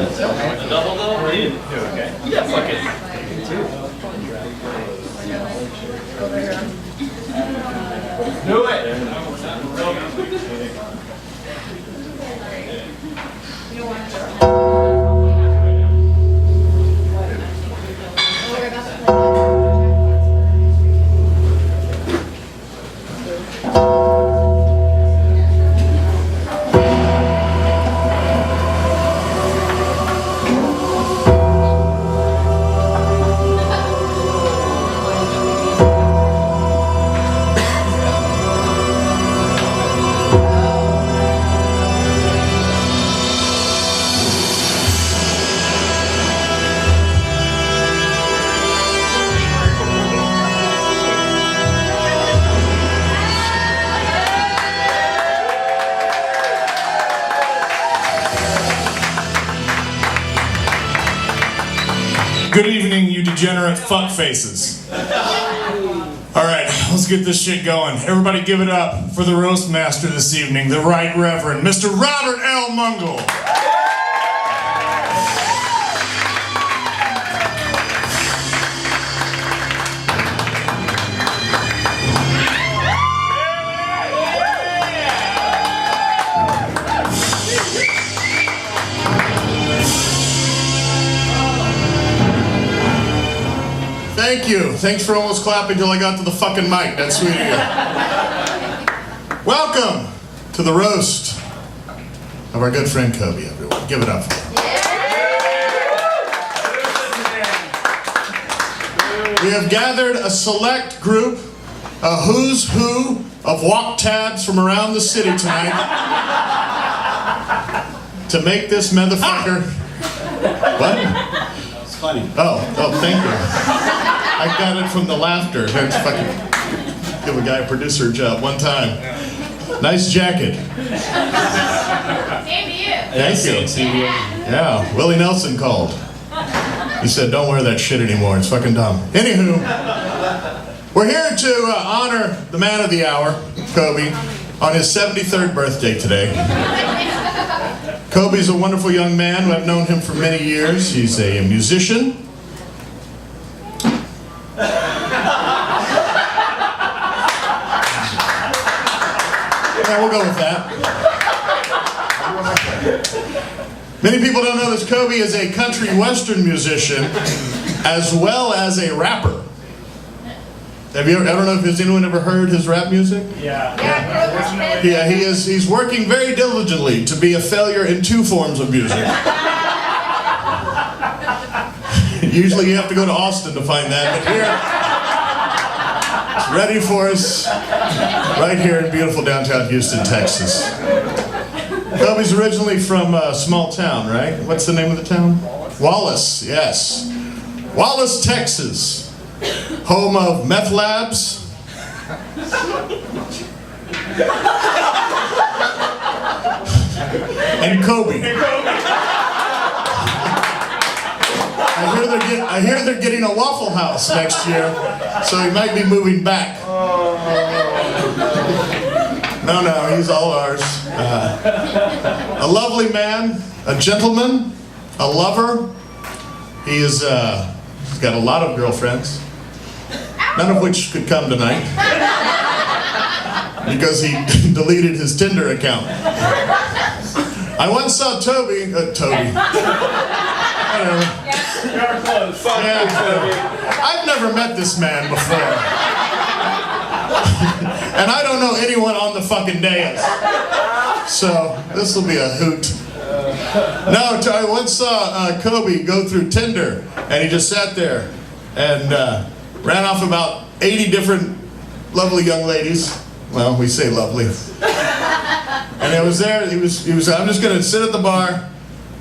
A double though? Okay. Yeah, fuck it. Do it! Good evening, you degenerate fuckfaces. Alright, let's get this shit going. Everybody give it up for the roast master this evening, the Right Reverend, Mr. Robert L. Mungle. Thank you. Thanks for almost clapping till I got to the fucking mic. That's sweet of you. Welcome to the roast of our good friend Koby, everyone. Give it up for him. We have gathered a select group, a who's who of walk tabs from around the city tonight to make this motherfucker... What? It's funny. Oh, thank you. I got it from the laughter. Let's fucking give a guy a producer job one time. Nice jacket. Same to you. Thank you. Yeah, Willie Nelson called. He said, don't wear that shit anymore. It's fucking dumb. Anywho, we're here to honor the man of the hour, Koby, on his 73rd birthday today. Koby's a wonderful young man. I've known him for many years. He's a musician. Yeah, we'll go with that. Many people don't know this. Koby is a country western musician as well as a rapper. Have you ever, I don't know if has anyone ever heard his rap music? Yeah. Yeah, he's working very diligently to be a failure in two forms of music. Usually you have to go to Austin to find that, but here it's ready for us right here in beautiful downtown Houston, Texas. Koby's originally from a small town, right? What's the name of the town? Wallace, yes. Wallace, Texas. Home of meth labs. And Koby. I hear they're getting a Waffle House next year, so he might be moving back. No, he's all ours. A lovely man, a gentleman, a lover. He's got a lot of girlfriends, none of which could come tonight because he deleted his Tinder account. I once saw Toby. Whatever. You're close. Yeah, I've never met this man before. And I don't know anyone on the fucking dais. So, this will be a hoot. No, I once saw Koby go through Tinder, and he just sat there and ran off about 80 different lovely young ladies. Well, we say lovely. And I was there, he was, I'm just going to sit at the bar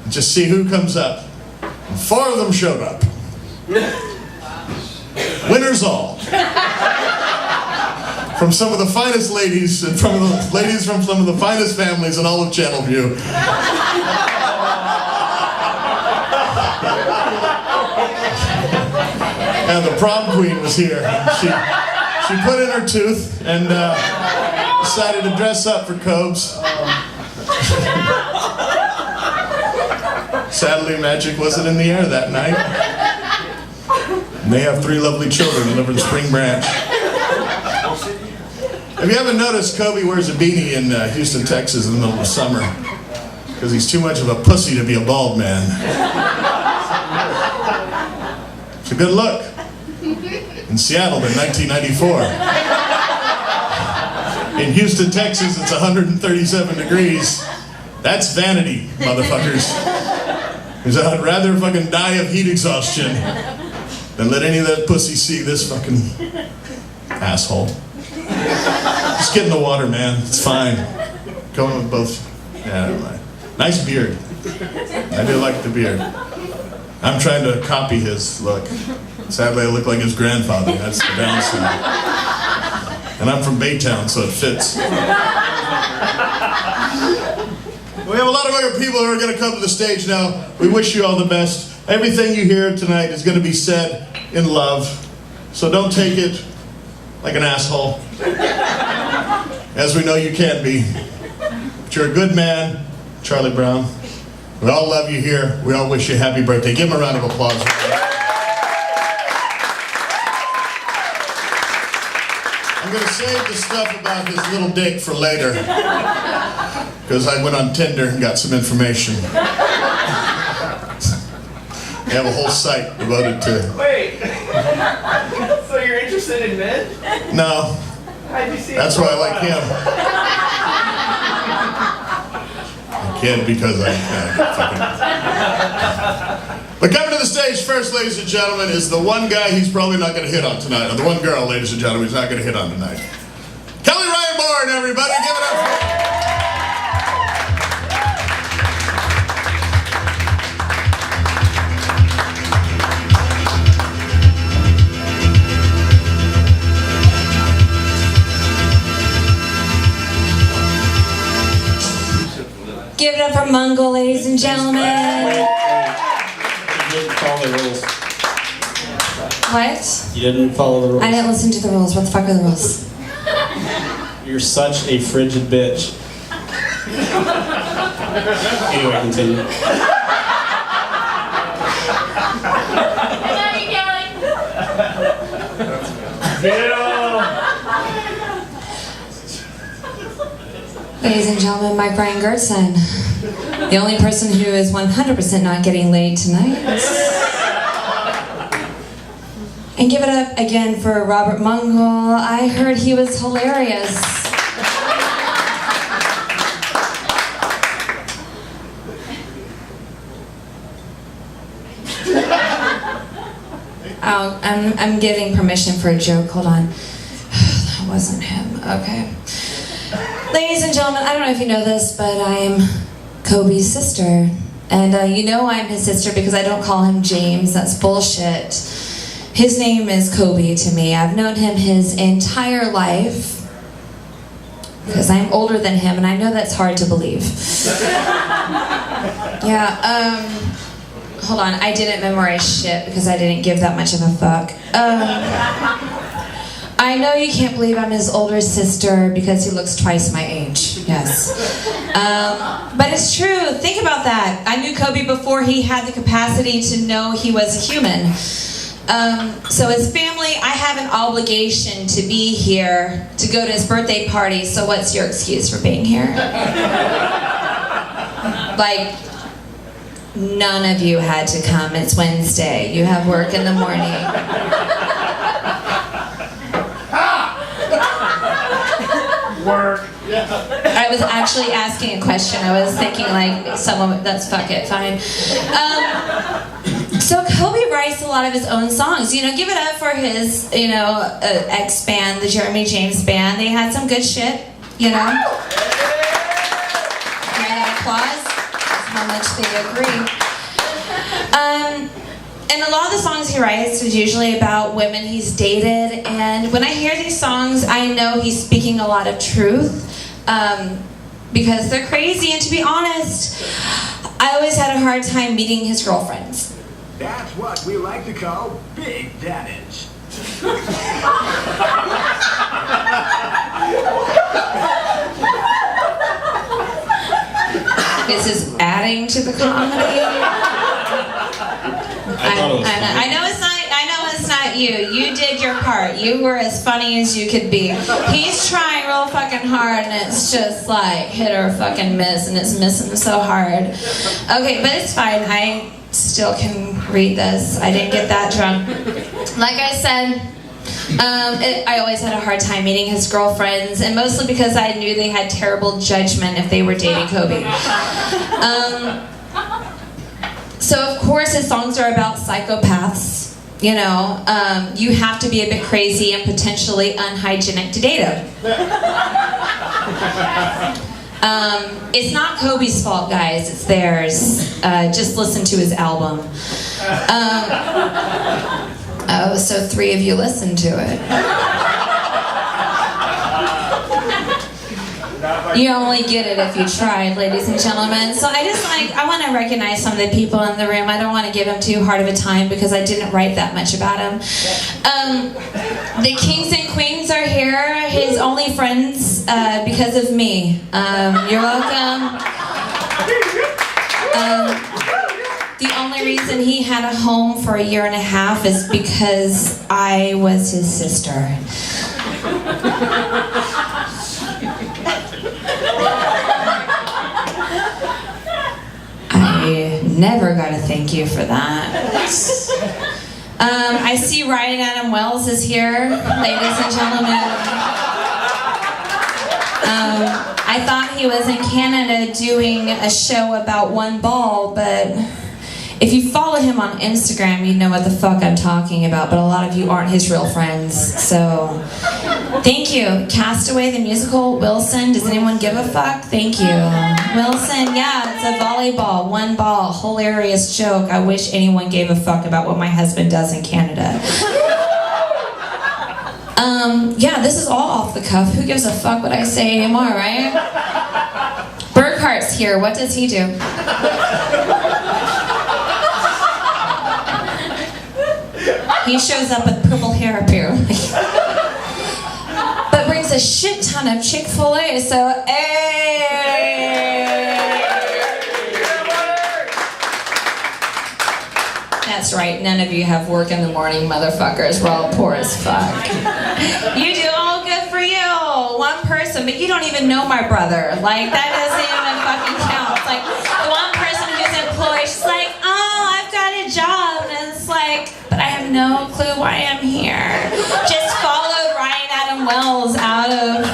and just see who comes up. And 4 of them showed up. Winners all. From some of the finest ladies, and from the ladies from some of the finest families in all of Channelview. And the prom queen was here. She put in her tooth and decided to dress up for Cobes. Sadly, magic wasn't in the air that night. And they have 3 lovely children who live in Spring Branch. If you haven't noticed, Koby wears a beanie in Houston, Texas in the middle of summer because he's too much of a pussy to be a bald man. It's a good look. In Seattle in 1994. In Houston, Texas, it's 137 degrees. That's vanity, motherfuckers. Because I'd rather fucking die of heat exhaustion than let any of that pussy see this fucking asshole. Just get in the water, man. It's fine. Going with both. Yeah, never mind. Nice beard. I do like the beard. I'm trying to copy his look. Sadly, I look like his grandfather. That's the downside. And I'm from Baytown, so it fits. We have a lot of other people who are going to come to the stage now. We wish you all the best. Everything you hear tonight is going to be said in love. So don't take it like an asshole. As we know you can't be. But you're a good man, Charlie Brown. We all love you here. We all wish you a happy birthday. Give him a round of applause. I'm going to save the stuff about his little dick for later. Because I went on Tinder and got some information. They have a whole site devoted to... Wait. So you're interested in men? No. How'd you see That's why I like him. I can't because I fucking... But coming to the stage first, ladies and gentlemen, is the one guy he's probably not going to hit on tonight. Or the one girl, ladies and gentlemen, he's not going to hit on tonight. Kelly Ryan, everybody. Give it up for him. Give it up for Mungo, ladies and gentlemen. You didn't follow the rules. What? You didn't follow the rules. I didn't listen to the rules. What the fuck are the rules? You're such a frigid bitch. Anyway, continue. Ladies and gentlemen, Mike Ryan Gertson. The only person who is 100% not getting laid tonight. And give it up again for Robert Mungo. I heard he was hilarious. Oh, I'm getting permission for a joke. Hold on. That wasn't him. Okay. Ladies and gentlemen, I don't know if you know this, but I'm Koby's sister. And you know I'm his sister because I don't call him James. That's bullshit. His name is Koby to me. I've known him his entire life because I'm older than him, and I know that's hard to believe. Yeah, hold on. I didn't memorize shit because I didn't give that much of a fuck. I know you can't believe I'm his older sister because he looks twice my age. Yes. But it's true. Think about that. I knew Koby before he had the capacity to know he was a human. So as family, I have an obligation to be here to go to his birthday party. So what's your excuse for being here? Like, none of you had to come. It's Wednesday. You have work in the morning. Work. I was actually asking a question. I was thinking like someone, that's fuck it, fine. So Koby writes a lot of his own songs. You know, give it up for his, ex band, the Jeremy James band. They had some good shit, you know. Hear that applause? How much they agree. And a lot of the songs he writes is usually about women he's dated, and when I hear these songs, I know he's speaking a lot of truth, because they're crazy, and to be honest, I always had a hard time meeting his girlfriends. That's what we like to call big damage. Is this adding to the comedy? you did your part. You were as funny as you could be. He's trying real fucking hard, and it's just like hit or fucking miss, and it's missing so hard. Okay, but it's fine. I still can read this. I didn't get that drunk. Like I said, I always had a hard time meeting his girlfriends, and mostly because I knew they had terrible judgment if they were dating Koby. So of course his songs are about psychopaths. You know, you have to be a bit crazy and potentially unhygienic to date him. It's not Koby's fault, guys. It's theirs. Just listen to his album. Oh, so 3 of you listened to it. You only get it if you tried, ladies and gentlemen. So I want to recognize some of the people in the room. I don't want to give them too hard of a time because I didn't write that much about him. The kings and queens are here, his only friends because of me. You're welcome. The only reason he had a home for 1.5 years is because I was his sister. I never got a thank you for that. I see Ryan Adam Wells is here, ladies and gentlemen. I thought he was in Canada doing a show about one ball, but if you follow him on Instagram, you know what the fuck I'm talking about, but a lot of you aren't his real friends, so thank you. Castaway the musical, Wilson, does anyone give a fuck? Thank you. Wilson, yeah, it's a volleyball, 1 ball, hilarious joke. I wish anyone gave a fuck about what my husband does in Canada. Yeah, this is all off the cuff. Who gives a fuck what I say anymore, right? Burkhart's here, what does he do? He shows up with purple hair apparently. But brings a shit ton of Chick-fil-A, so hey! That's right, none of you have work in the morning, motherfuckers. We're all poor as fuck. You do all good for you. 1 person, but you don't even know my brother. Like, that doesn't even fucking count. It's like, the 1 person who's employed, she's like, oh, I've got a job. And it's like, but I have no clue why I'm here. Just followed Ryan Adam Wells out of...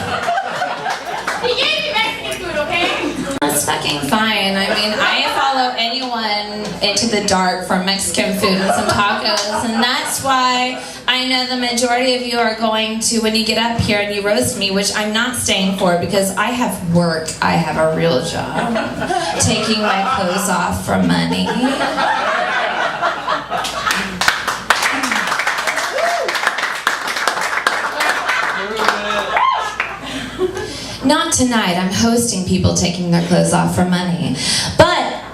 He gave me Mexican food, okay? That's fucking fine. I mean, I follow anyone into the dark for Mexican food and some tacos, and that's why I know the majority of you are going to, when you get up here and you roast me, which I'm not staying for because I have work. I have a real job. Taking my clothes off for money. Not tonight. I'm hosting people taking their clothes off for money. But,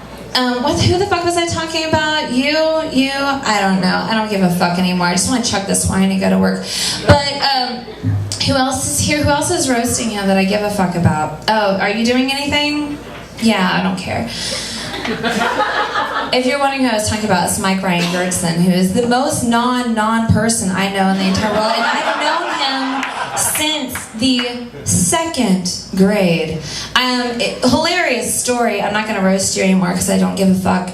who the fuck was I talking about? You, I don't know. I don't give a fuck anymore. I just want to chuck this wine and go to work. But, who else is here? Who else is roasting him that I give a fuck about? Oh, are you doing anything? Yeah, I don't care. If you're wondering who I was talking about, it's Mike Ryan Gertson, who is the most non-person I know in the entire world. And I've known him since the 2nd grade. Hilarious story. I'm not going to roast you anymore because I don't give a fuck.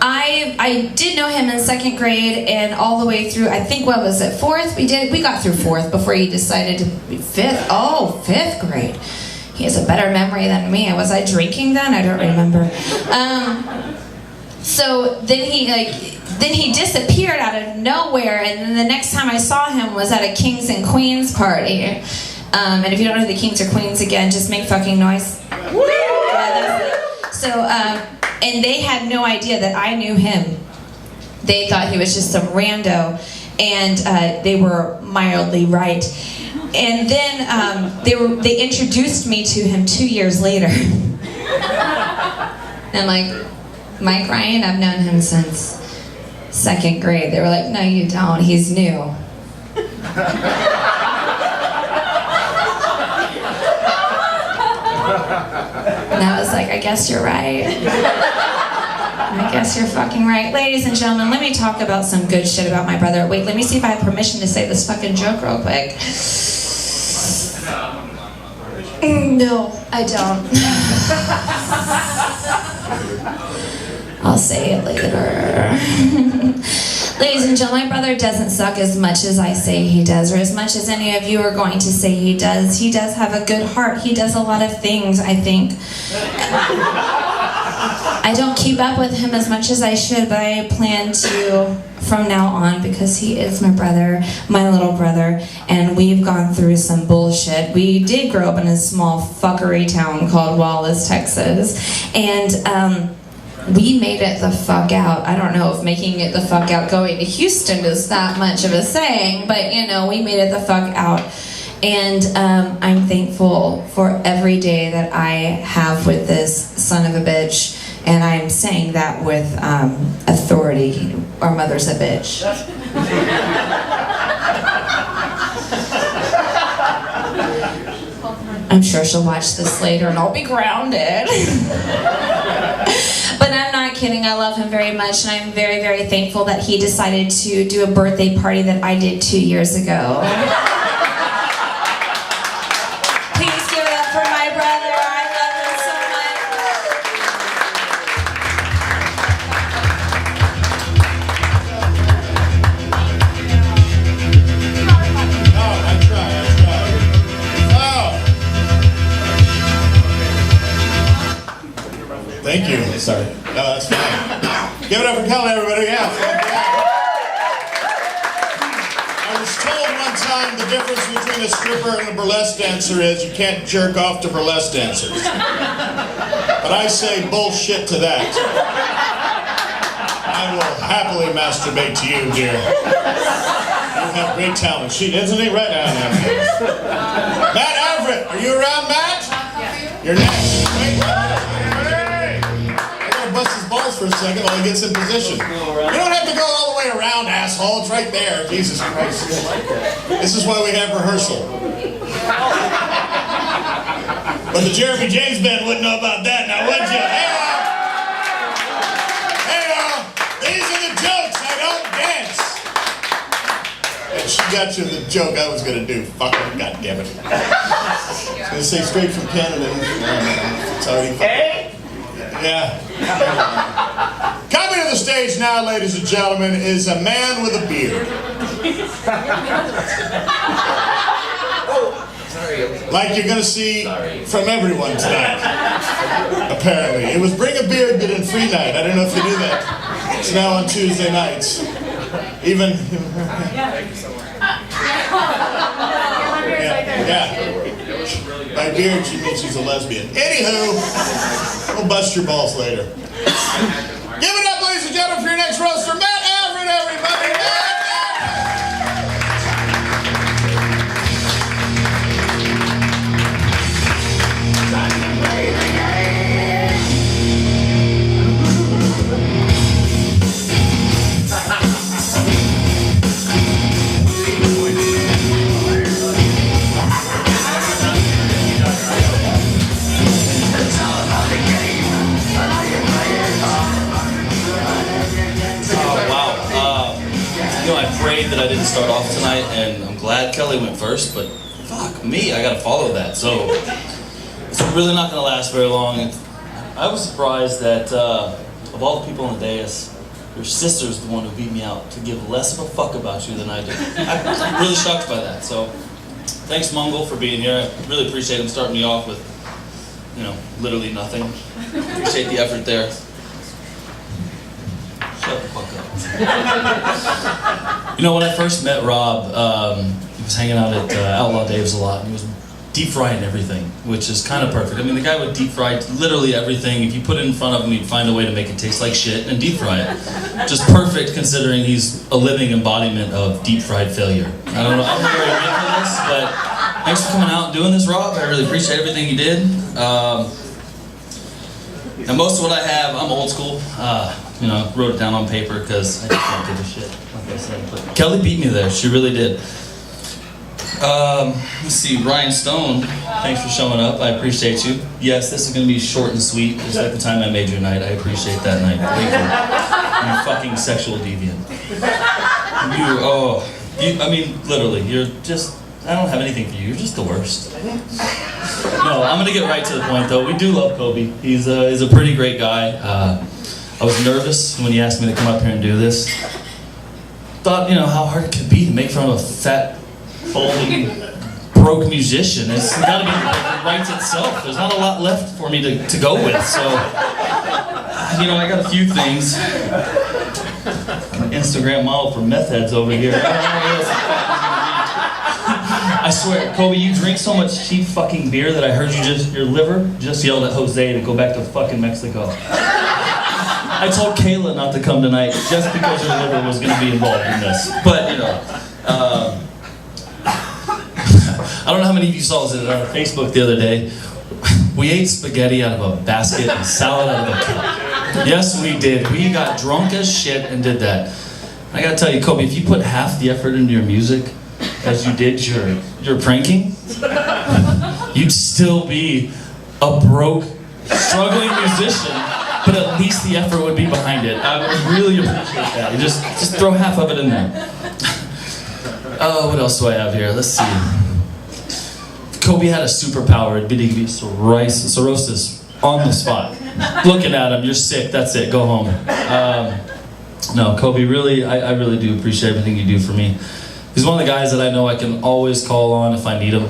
I did know him in 2nd grade and all the way through, I think, what was it, 4th? We got through 4th before he decided to be 5th. Oh, 5th grade. He has a better memory than me. Was I drinking then? I don't remember. So then he disappeared out of nowhere, and then the next time I saw him was at a Kings and Queens party. And if you don't know who the Kings or Queens, again, just make fucking noise. So, and they had no idea that I knew him. They thought he was just some rando, and they were mildly right. And then they introduced me to him 2 years later. And I'm like, Mike Ryan, I've known him since 2nd grade. They were like, no, you don't. He's new. And I was like, I guess you're right. I guess Yes, you're fucking right. Ladies and gentlemen, let me talk about some good shit about my brother. Wait, let me see if I have permission to say this fucking joke real quick. No, I don't. I'll say it later. Ladies and gentlemen, my brother doesn't suck as much as I say he does, or as much as any of you are going to say he does. He does have a good heart. He does a lot of things, I think. I don't keep up with him as much as I should, but I plan to from now on, because he is my brother, my little brother, and we've gone through some bullshit. We did grow up in a small fuckery town called Wallace, Texas, and we made it the fuck out. I don't know if making it the fuck out going to Houston is that much of a saying, but you know, we made it the fuck out. And I'm thankful for every day that I have with this son of a bitch, and I'm saying that with authority. Our mother's a bitch. I'm sure she'll watch this later and I'll be grounded. But I'm not kidding, I love him very much, and I'm very, very thankful that he decided to do a birthday party that I did 2 years ago. Please give it up for my brother, I love him so much. Oh, I try. Oh. Thank you. Sorry. No, that's fine. Give it up for Kelly, everybody. Yeah. I was told one time the difference between a stripper and a burlesque dancer is you can't jerk off to burlesque dancers. But I say bullshit to that. I will happily masturbate to you, dear. You have great talent. She isn't he right now? Matt Everett, are you around, Matt? You're next. Wait. Bust his balls for a second while he gets in position. You don't have to go all the way around, asshole. It's right there. Jesus Christ. This is why we have rehearsal. But the Jeremy James band wouldn't know about that, now would you? Hey, these are the jokes. I don't dance. And she got you the joke I was going to do. Fucking goddammit. I was going to say straight from Canada. It's already fucking. Yeah. Coming to the stage now, ladies and gentlemen, is a man with a beard. Like you're going to see from everyone tonight. Apparently. It was Bring a Beard Get in Free Night. I don't know if you knew that. It's now on Tuesday nights. Even... Yeah. By beard, she means she's a lesbian. Anywho, we'll bust your balls later. Give it up, ladies and gentlemen, for your next roaster, Matt Everett, everybody! Matt Everett! I prayed that I didn't start off tonight, and I'm glad Kelly went first, but fuck me, I gotta follow that. So it's really not gonna last very long. I was surprised that of all the people on the dais, your sister's the one who beat me out to give less of a fuck about you than I do. I'm really shocked by that. So thanks, Mongol, for being here. I really appreciate him starting me off with, you know, literally nothing. Appreciate the effort there. Shut the fuck up. You know, when I first met Rob, he was hanging out at Outlaw Dave's a lot, and he was deep frying everything, which is kind of perfect. I mean, the guy would deep fry literally everything. If you put it in front of him, he'd find a way to make it taste like shit and deep fry it. Just perfect, considering he's a living embodiment of deep fried failure. I don't know where you're getting for this, but thanks for coming out and doing this, Rob. I really appreciate everything you did. And most of what I have, I'm old school. You know, wrote it down on paper because I just don't give a shit, like I said. But Kelly beat me there, she really did. Let's see, Ryan Stone, thanks for showing up. I appreciate you. Yes, this is going to be short and sweet, just like the time I made your night. I appreciate that night. Thank you. You fucking sexual deviant. I mean, literally, you're just, I don't have anything for you. You're just the worst. No, I'm going to get right to the point, though. We do love Koby. He's a pretty great guy. I was nervous when he asked me to come up here and do this. Thought, how hard it could be to make fun of a fat, balding, broke musician. It's got to be like, it writes itself. There's not a lot left for me to go with. So, I got a few things. An Instagram model for meth heads over here. I swear, Koby, you drink so much cheap fucking beer that I heard your liver just yelled at Jose to go back to fucking Mexico. I told Kayla not to come tonight just because her liver was going to be involved in this. But, I don't know how many of you saw this on Facebook the other day. We ate spaghetti out of a basket and salad out of a cup. Yes, we did. We got drunk as shit and did that. I gotta tell you, Koby, if you put half the effort into your music as you did your pranking, you'd still be a broke, struggling musician, but at least the effort would be behind it. I would really appreciate that. You just throw half of it in there. What else do I have here? Let's see. If Koby had a superpower, it'd be to give you cirrhosis on the spot. Looking at him, you're sick, that's it, go home. No, Koby, really, I really do appreciate everything you do for me. He's one of the guys that I know I can always call on if I need him.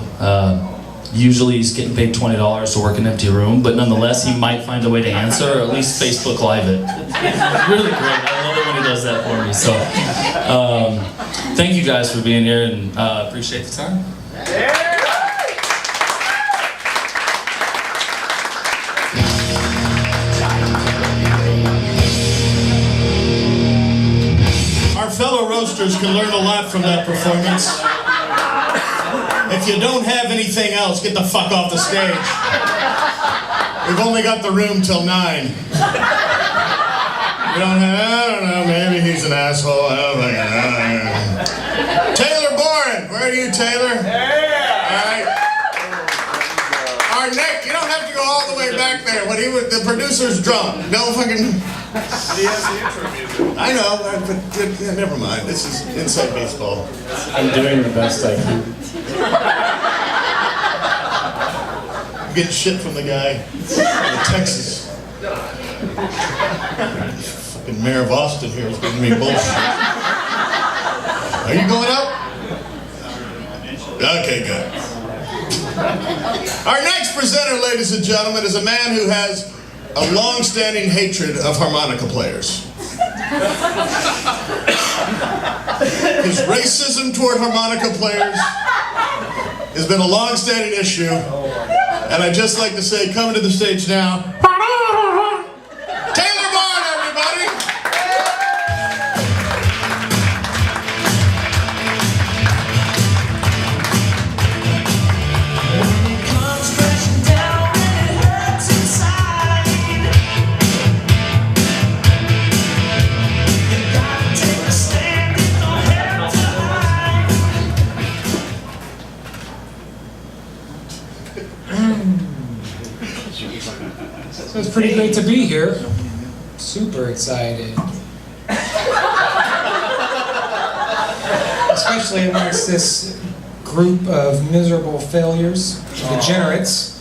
Usually he's getting paid $20 to work an empty room, but nonetheless, he might find a way to answer, or at least Facebook Live it. It's really great. I love it when he does that for me. So, thank you guys for being here, and appreciate the time. Our fellow roasters can learn a lot from that performance. If you don't have anything else, get the fuck off the stage. We've only got the room till 9. We don't have, I don't know, maybe he's an asshole. I don't think. Taylor Boren, where are you, Taylor? All right. Our next, you don't have to go all the way back there. When the producer's drunk. No fucking. He has the intro music. I know, but never mind. This is inside baseball. I'm doing the best I can. I'm getting shit from the guy in Texas. Fucking mayor of Austin here is giving me bullshit. Are you going up? Okay, good. Our next presenter, ladies and gentlemen, is a man who has a long-standing hatred of harmonica players. His racism toward harmonica players has been a long-standing issue, and I'd just like to say, coming to the stage now, Taylor Boren, everybody! So it's pretty great to be here. Super excited. Especially amongst this group of miserable failures, degenerates.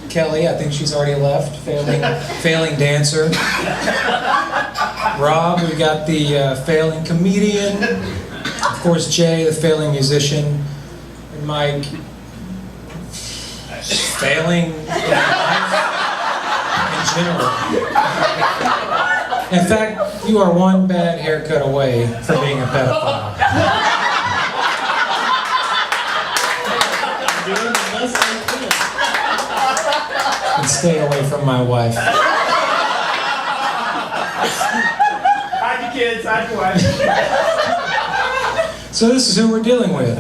Kelly, I think she's already left, failing dancer. Rob, we got the failing comedian. Of course, Jay, the failing musician. And Mike, failing in life in general. In fact, you are one bad haircut away from being a pedophile. And stay away from my wife. Hide your kids, hide your wife. So this is who we're dealing with.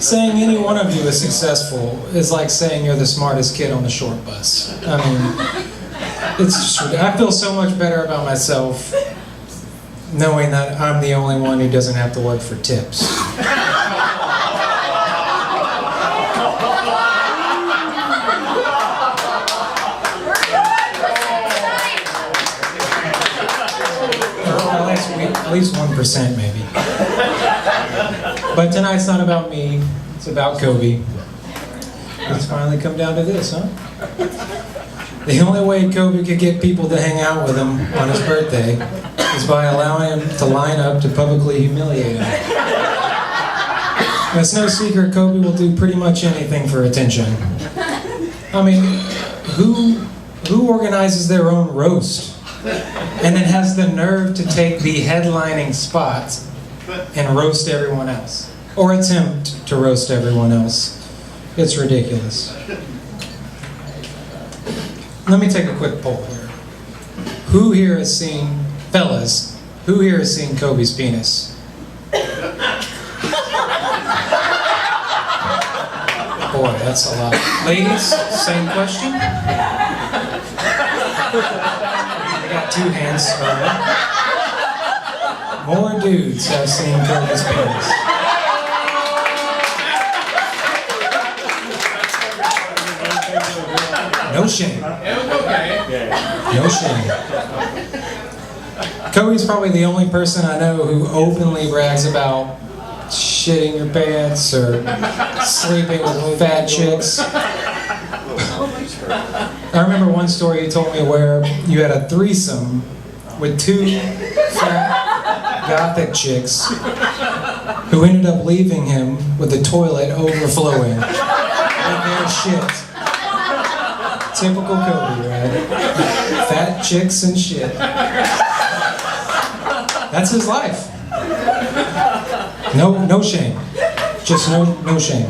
Saying any one of you is successful is like saying you're the smartest kid on the short bus. I mean, it's just, I feel so much better about myself knowing that I'm the only one who doesn't have to work for tips. At least 1% maybe. But tonight's not about me, it's about Koby. It's finally come down to this, huh? The only way Koby could get people to hang out with him on his birthday is by allowing him to line up to publicly humiliate him. It's no secret Koby will do pretty much anything for attention. I mean, who organizes their own roast and then has the nerve to take the headlining spot and roast everyone else? Or attempt to roast everyone else. It's ridiculous. Let me take a quick poll here. Who here has seen, fellas, who here has seen Koby's penis? Boy, that's a lot. Ladies, same question. I got 2 hands. All right. More dudes have seen Koby's penis. No shame. No shame. Koby's probably the only person I know who openly brags about shitting your pants or sleeping with fat chicks. I remember one story you told me where you had a threesome with 2 fat gothic chicks who ended up leaving him with the toilet overflowing with their shit. Typical Koby, right? Fat chicks and shit. That's his life. No shame. Just no shame.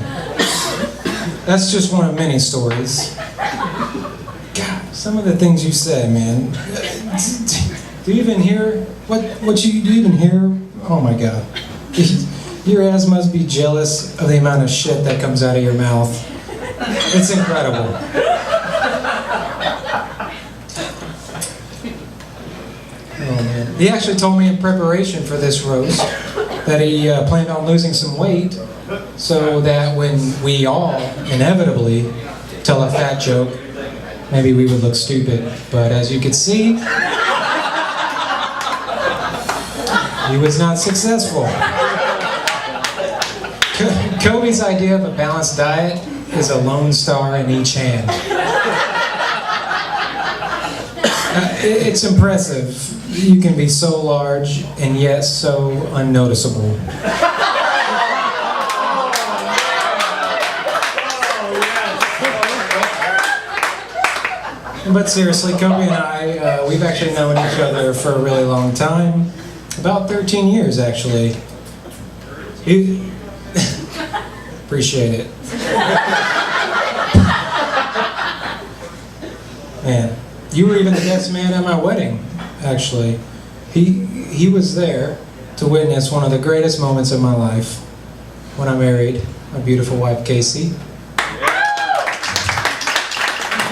That's just one of many stories. God, some of the things you said, man. Do you even hear what do you even hear? Oh my God. Your ass must be jealous of the amount of shit that comes out of your mouth. It's incredible. Oh man. He actually told me in preparation for this roast that he planned on losing some weight so that when we all inevitably tell a fat joke, maybe we would look stupid. But as you can see, he was not successful. Koby's idea of a balanced diet is a lone star in each hand. It's impressive. You can be so large and yet so unnoticeable. But seriously, Koby and I, we've actually known each other for a really long time. About 13 years, actually. Appreciate it. Man, you were even the best man at my wedding, actually. He was there to witness one of the greatest moments of my life when I married my beautiful wife, Casey.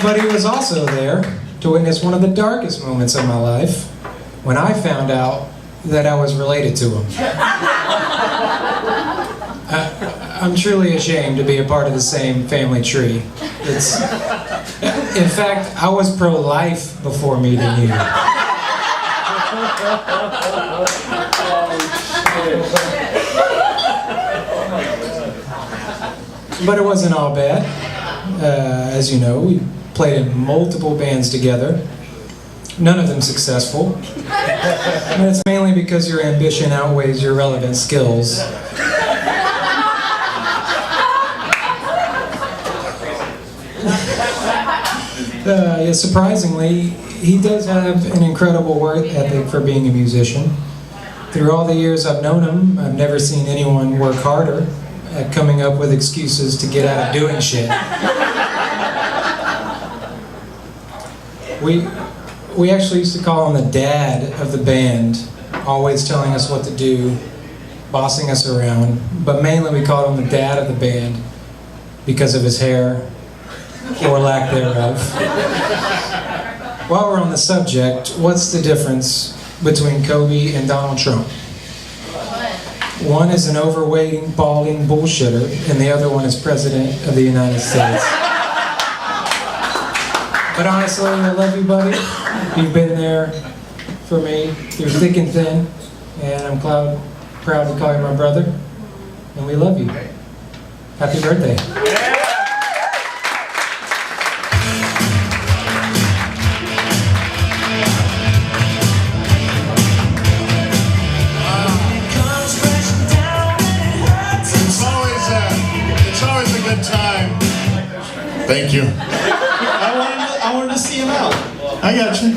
But he was also there to witness one of the darkest moments of my life when I found out that I was related to him. I'm truly ashamed to be a part of the same family tree. In fact, I was pro-life before meeting you. But it wasn't all bad. As you know, we played in multiple bands together. None of them successful. And it's mainly because your ambition outweighs your relevant skills. Yeah, surprisingly, he does have an incredible work ethic for being a musician. Through all the years I've known him, I've never seen anyone work harder at coming up with excuses to get out of doing shit. We actually used to call him the dad of the band, always telling us what to do, bossing us around, but mainly we called him the dad of the band because of his hair, or lack thereof. While we're on the subject, what's the difference between Koby and Donald Trump? One is an overweight, balding bullshitter, and the other one is President of the United States. But honestly, I love you, buddy. You've been there for me through thick and thin. and I'm proud to call you my brother, and we love you. Happy birthday. It's always a good time. Thank you. I wanted to see him out. I got you.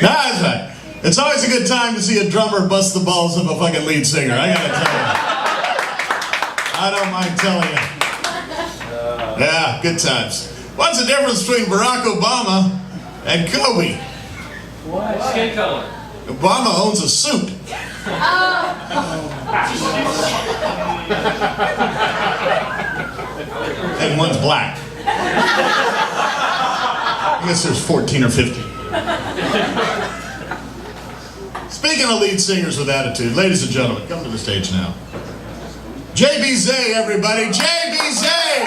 Nah, it's right. It's always a good time to see a drummer bust the balls of a fucking lead singer. I gotta tell you. I don't mind telling you. Yeah, good times. What's the difference between Barack Obama and Koby? What? Skin color. Obama owns a suit. And one's black. I guess there's 14 or 15. Speaking of lead singers with attitude, ladies and gentlemen, come to the stage now. JB Zay, everybody. JB Zay!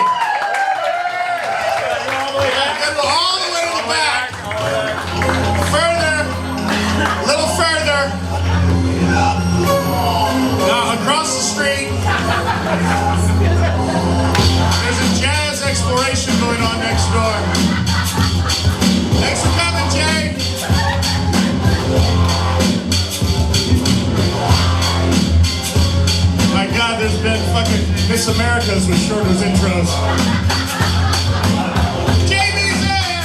All the way to the back. Further. A little further. Now, across the street, there's a jazz exploration going on next door. Thanks for coming, Jay. My God, there's been fucking Miss Americas with shorter's intros. JB's there!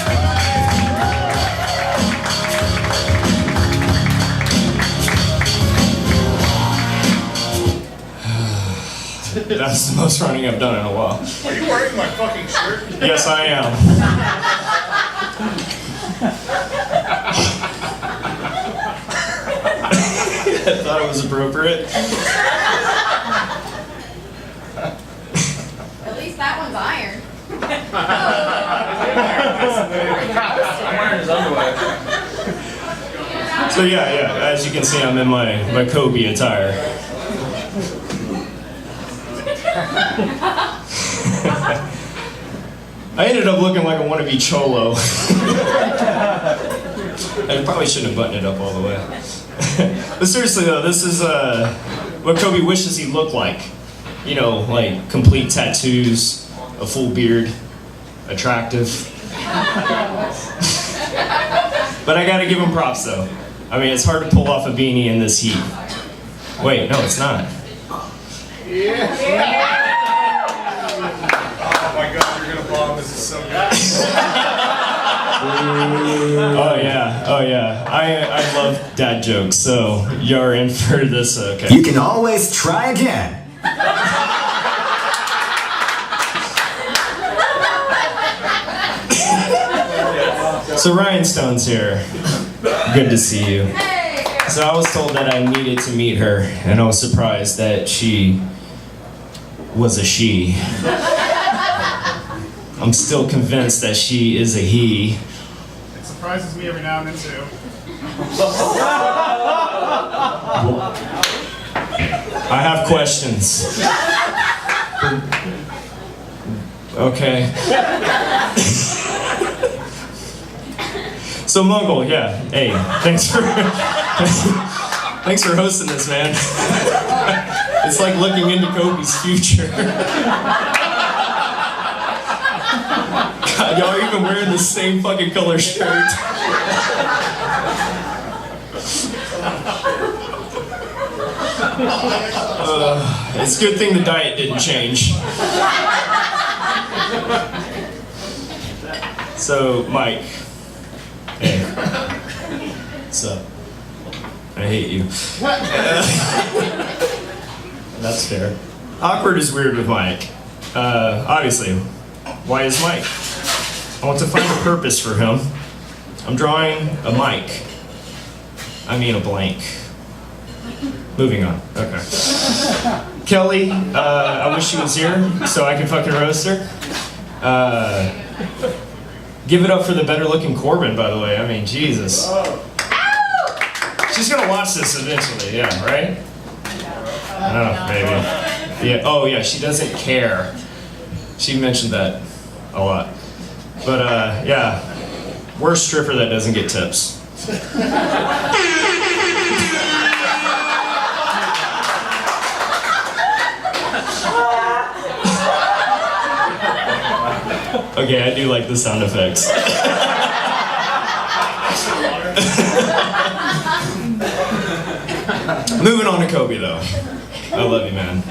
That's the most running I've done in a while. Are you wearing my fucking shirt? Yes, I am. I thought it was appropriate. At least that one's iron. I'm wearing his underwear. So yeah, as you can see, I'm in my Koby attire. I ended up looking like a wannabe cholo. I probably shouldn't have buttoned it up all the way. But seriously though, this is what Koby wishes he looked like. You know, like complete tattoos, a full beard, attractive. But I gotta give him props though. I mean, it's hard to pull off a beanie in this heat. Wait, no, it's not. Oh my God, you're gonna bomb. This is so good. Oh yeah. I love dad jokes, so you're in for this, okay. You can always try again. So Ryan Stone's here. Good to see you. So I was told that I needed to meet her, and I was surprised that she was a she. I'm still convinced that she is a he. It surprises me every now and then too. I have questions. Okay. So Mongol, yeah. Hey, thanks for hosting this, man. It's like looking into Koby's future. God, y'all are even wearing the same fucking color shirt. It's a good thing the diet didn't change. So, Mike. Hey. What's up? I hate you. That's fair. Awkward is weird with Mike. Obviously. Why is Mike? I want to find a purpose for him. I'm drawing a Mike. I mean a blank. Moving on. Okay. Kelly, I wish she was here so I could fucking roast her. Give it up for the better looking Corbin, by the way. I mean, Jesus. She's gonna watch this eventually, yeah, right? Oh, maybe. Yeah. Oh, yeah. She doesn't care. She mentioned that a lot. But yeah, worst stripper that doesn't get tips. Okay, I do like the sound effects. Moving on to Koby though. I love you, man.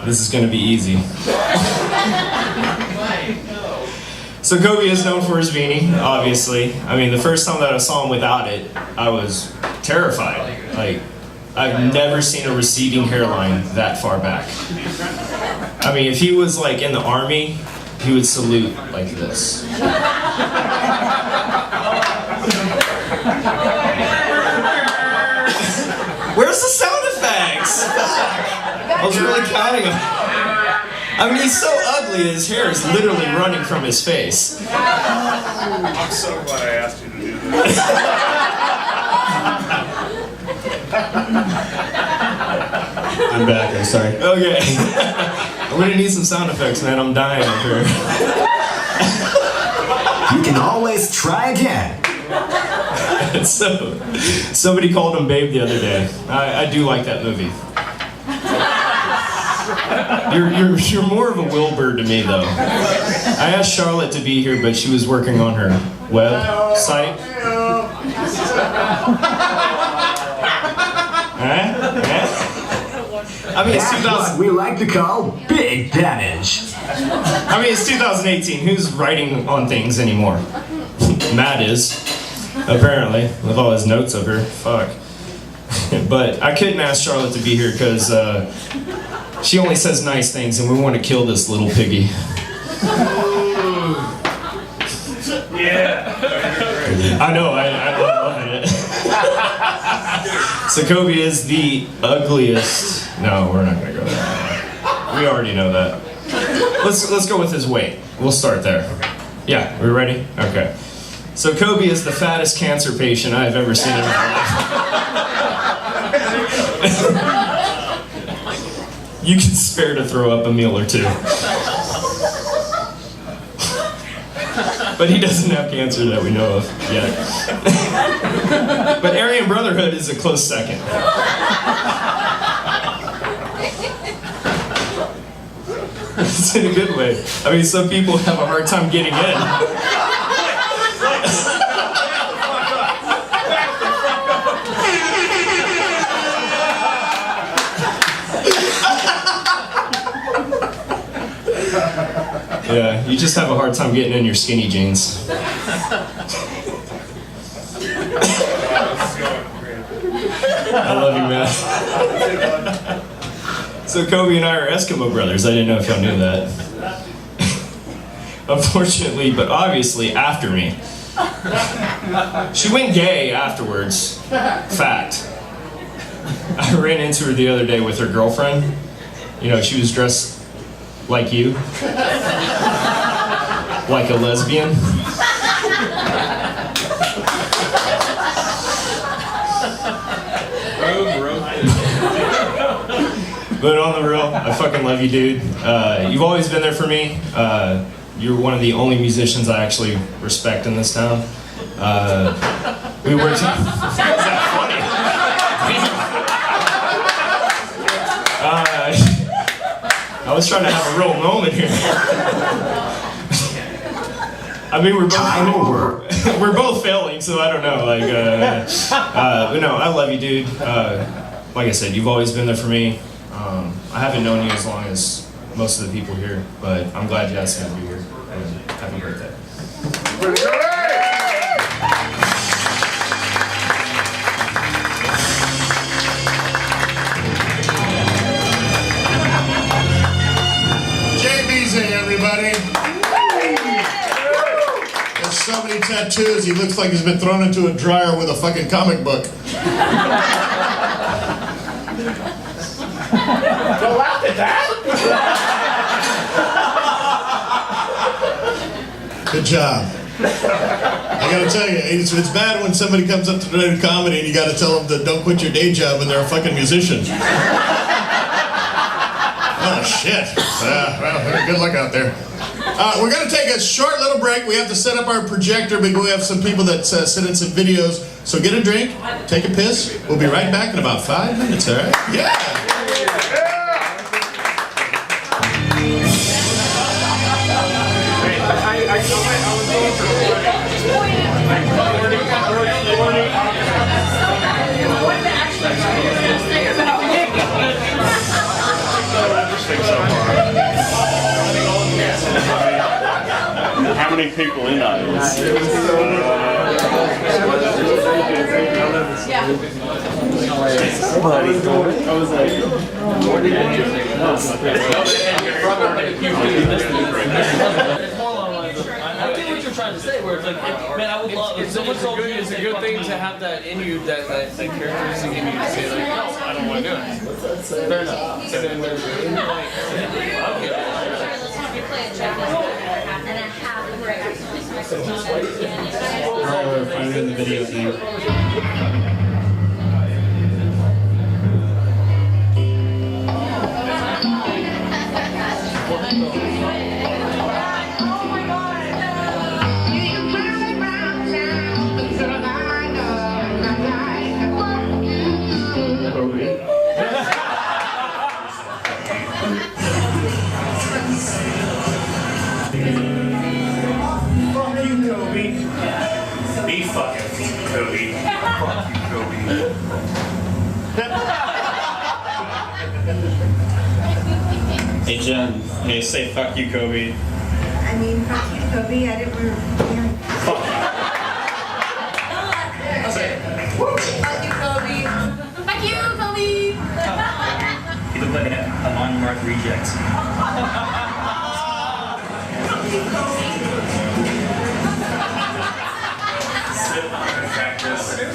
This is gonna be easy. So Koby is known for his beanie, obviously. I mean, the first time that I saw him without it, I was terrified. Like, I've never seen a receding hairline that far back. I mean, if he was like in the army, he would salute like this. Where's the sound effects? I was really counting them. I mean, he's so ugly, his hair is literally running from his face. I'm so glad I asked you to do this. I'm back, I'm sorry. Okay. I'm gonna need some sound effects, man. I'm dying up here. You can always try again. So, somebody called him Babe the other day. I do like that movie. You're more of a Wilbur to me, though. I asked Charlotte to be here, but she was working on her website. I mean, it's That's what we like to call big damage. I mean, it's 2018. Who's writing on things anymore? Matt is, apparently, with all his notes of her. Fuck. But I couldn't ask Charlotte to be here because she only says nice things, and we want to kill this little piggy. Yeah. I know, I love it. So Koby is the ugliest. No, we're not gonna go there. We already know that. Let's go with his weight. We'll start there. Yeah, we ready? Okay. So Koby is the fattest cancer patient I've ever seen in my life. You can spare to throw up a meal or two. But he doesn't have cancer that we know of yet. But Aryan Brotherhood is a close second. It's in a good way. I mean, some people have a hard time getting in. Yeah, you just have a hard time getting in your skinny jeans. I love you, man. So Koby and I are Eskimo brothers. I didn't know if y'all knew that. Unfortunately, but obviously after me. She went gay afterwards. Fact. I ran into her the other day with her girlfriend. You know, she was dressed like you. Like a lesbian. But on the real, I fucking love you, dude. You've always been there for me. You're one of the only musicians I actually respect in this town. We worked. Is that funny? I was trying to have a real moment here. I mean, we're both failing, so I don't know. Like, but no, I love you, dude. Like I said, you've always been there for me. I haven't known you as long as most of the people here, but I'm glad you asked me to be here. And happy birthday. Everybody. There's so many tattoos, he looks like he's been thrown into a dryer with a fucking comic book. Don't laugh at that. Good job. I gotta tell you, it's bad when somebody comes up to do comedy and you gotta tell them to don't quit your day job and they're a fucking musician. Oh, shit. Well, good luck out there. We're going to take a short little break. We have to set up our projector because we have some people that sent in some videos. So get a drink, take a piss. We'll be right back in about 5 minutes, all right? Yeah! Hey, really nice. I get what you're trying to say, where it's like, man, I would love. It's a good thing to have that in you, that characteristic in you to say like, no, I don't want to do it. Fair enough. We're finding the video thing. Fuck you, Koby. Be fucking Koby. Fuck you, Koby. Hey Jen, hey, say fuck you, Koby. I mean, fuck you, Koby. I didn't want to. Fuck Okay. Fuck you, Koby. Fuck you, Koby. You look like a unmarked reject. Sit and practice and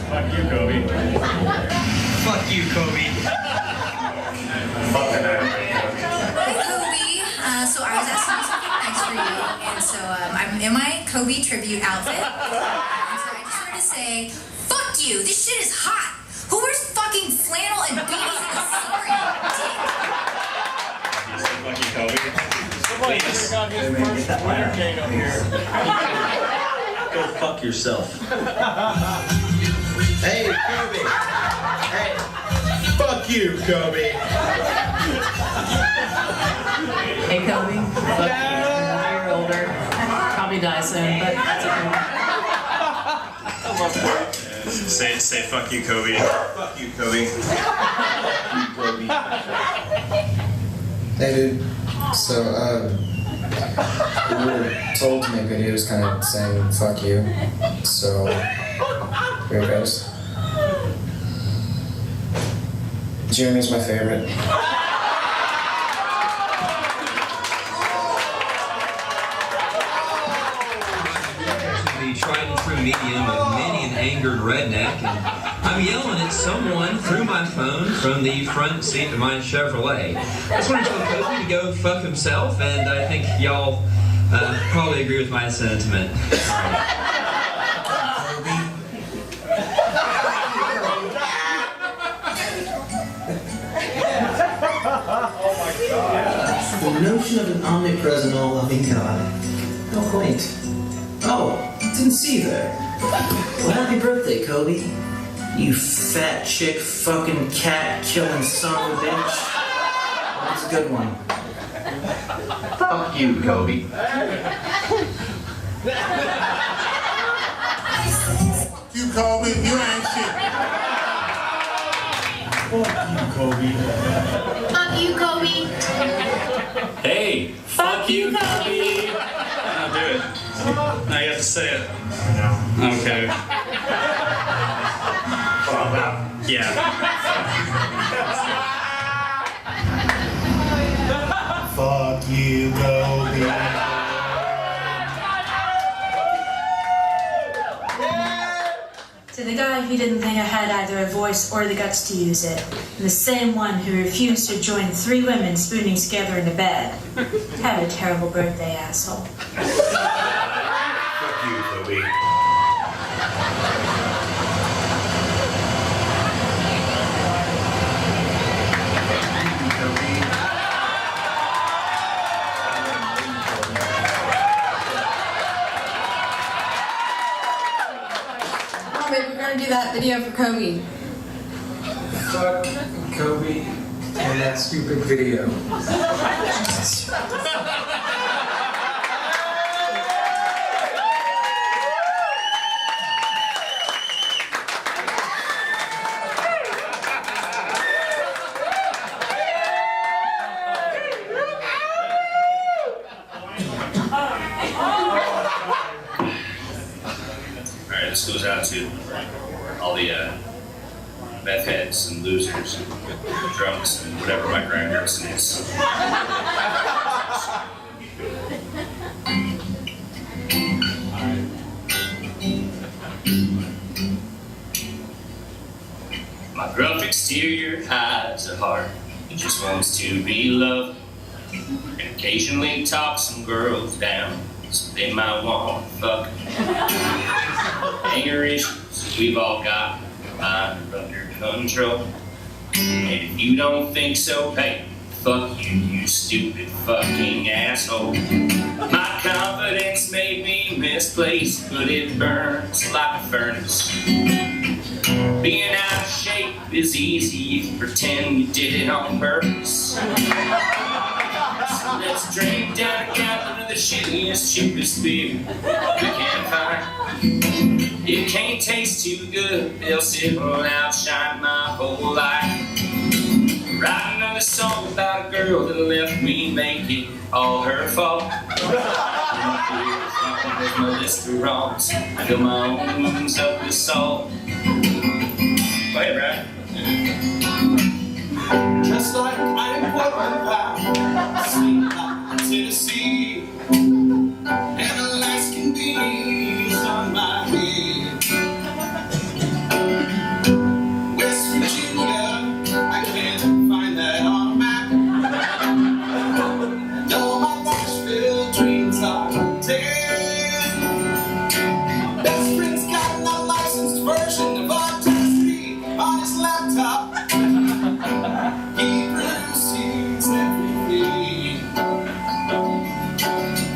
Fuck you, Koby. fuck you, Koby. Fucking Hi, Koby. So I was asking you something nice for you, and so I'm in my Koby tribute outfit. And so I just wanted to say, fuck you. This shit is hot. Who wears fucking flannel and beanies in the summer? You dick? Fuck you, Koby. Go fuck yourself. Hey, Koby. Hey, fuck you, Koby. Hey, Koby. Look, you're older. Probably die soon, but that's okay. Say fuck you, Koby. Fuck you, Koby. Hey dude, so we were told to make videos kind of saying fuck you, so here it goes. Jeremy's my favorite. The tried and true medium of many an angered redneck, and I'm yelling at someone through my phone from the front seat of my Chevrolet. I just want to tell Koby to go fuck himself, and I think y'all probably agree with my sentiment. The notion of an omnipresent, all-loving God. How quaint. Oh, didn't see you there. Well, happy birthday, Koby. You fat chick fucking cat killing son of a bitch. That's a good one. Fuck you, Koby. You, Koby, you ain't shit. Fuck you, Koby. Fuck you, Koby. Hey, fuck you, Koby. Now do it. Now you have to say it. Okay. Yeah. Fuck you, Koby. To the guy who didn't think I had either a voice or the guts to use it, and the same one who refused to join 3 women spooning together in a bed. Have a terrible birthday, asshole. Fuck you, Koby. We're gonna do that video for Koby. Fuck Koby and that stupid video. Alright, this goes out to all the meth heads and losers and drunks and whatever my grand person is. My gruff exterior hides a heart that just wants to be loved, and occasionally talk some girls down so they might want to fuck. Anger issues we've all got, mine are under control. And if you don't think so, hey, fuck you, you stupid fucking asshole. My confidence may be misplaced, but it burns like a furnace. Being out of shape is easy if you pretend you did it on purpose. So let's drink down a gallon of the shittiest, cheapest beer we can find. It can't taste too good, else it will outshine my whole life. Write another song about a girl that left me, make it all her fault. There's no list of wrongs, I fill my own wounds up with salt. Go ahead, Brad. Just like I'm Portland pie, sweet like Tennessee, and Alaskan bees on my head. West Virginia, I can't find that on a map. No, my Nashville dreams are dead. Best friend's got an unlicensed version of Audacity on his laptop. He produces everything.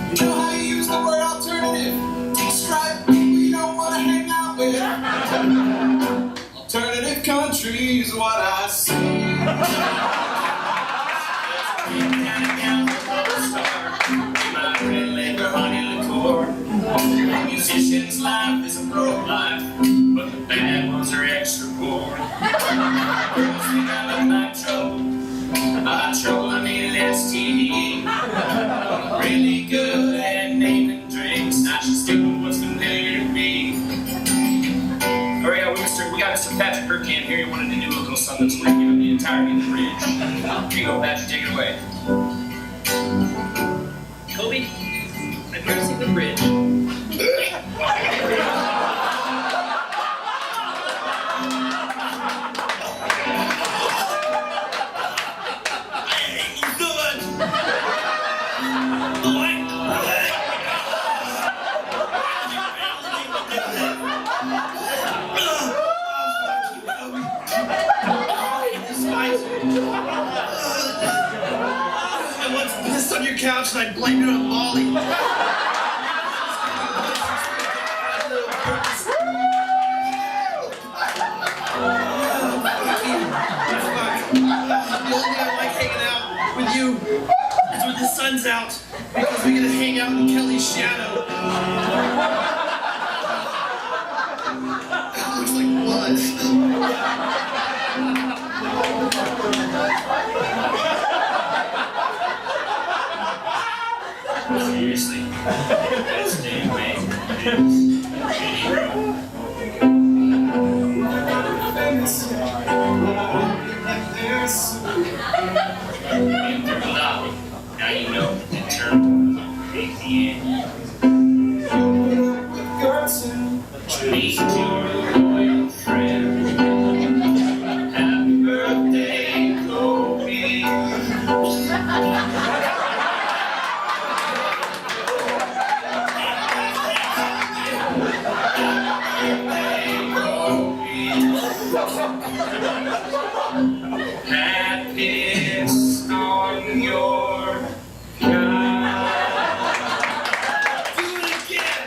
You know how you use the word alternative to describe people you don't want to hang out with? Alternative country is what I see. My red label honey liqueur. A musician's life is a broke life, but the bad ones are extra poor. Girls think I look like trouble. By trouble I mean an STD. I'm really good at naming drinks. I should stick with what's familiar to me. Alright, we got Mr. Patrick Burkham here. He wanted to do a little something, so we're gonna give him the entirety of the bridge. Here you go, Patrick, take it away. Koby, I've never seen the bridge. I once pissed on your couch and I blamed it on Molly. The only day I like hanging out with you is when the sun's out, because we get to hang out in Kelly's shadow. That looks like blood. Seriously, that's damn amazing. Now you know the term ATM. Meet your loyal friend. Happy birthday, Koby. Happiness on your God. Do it again.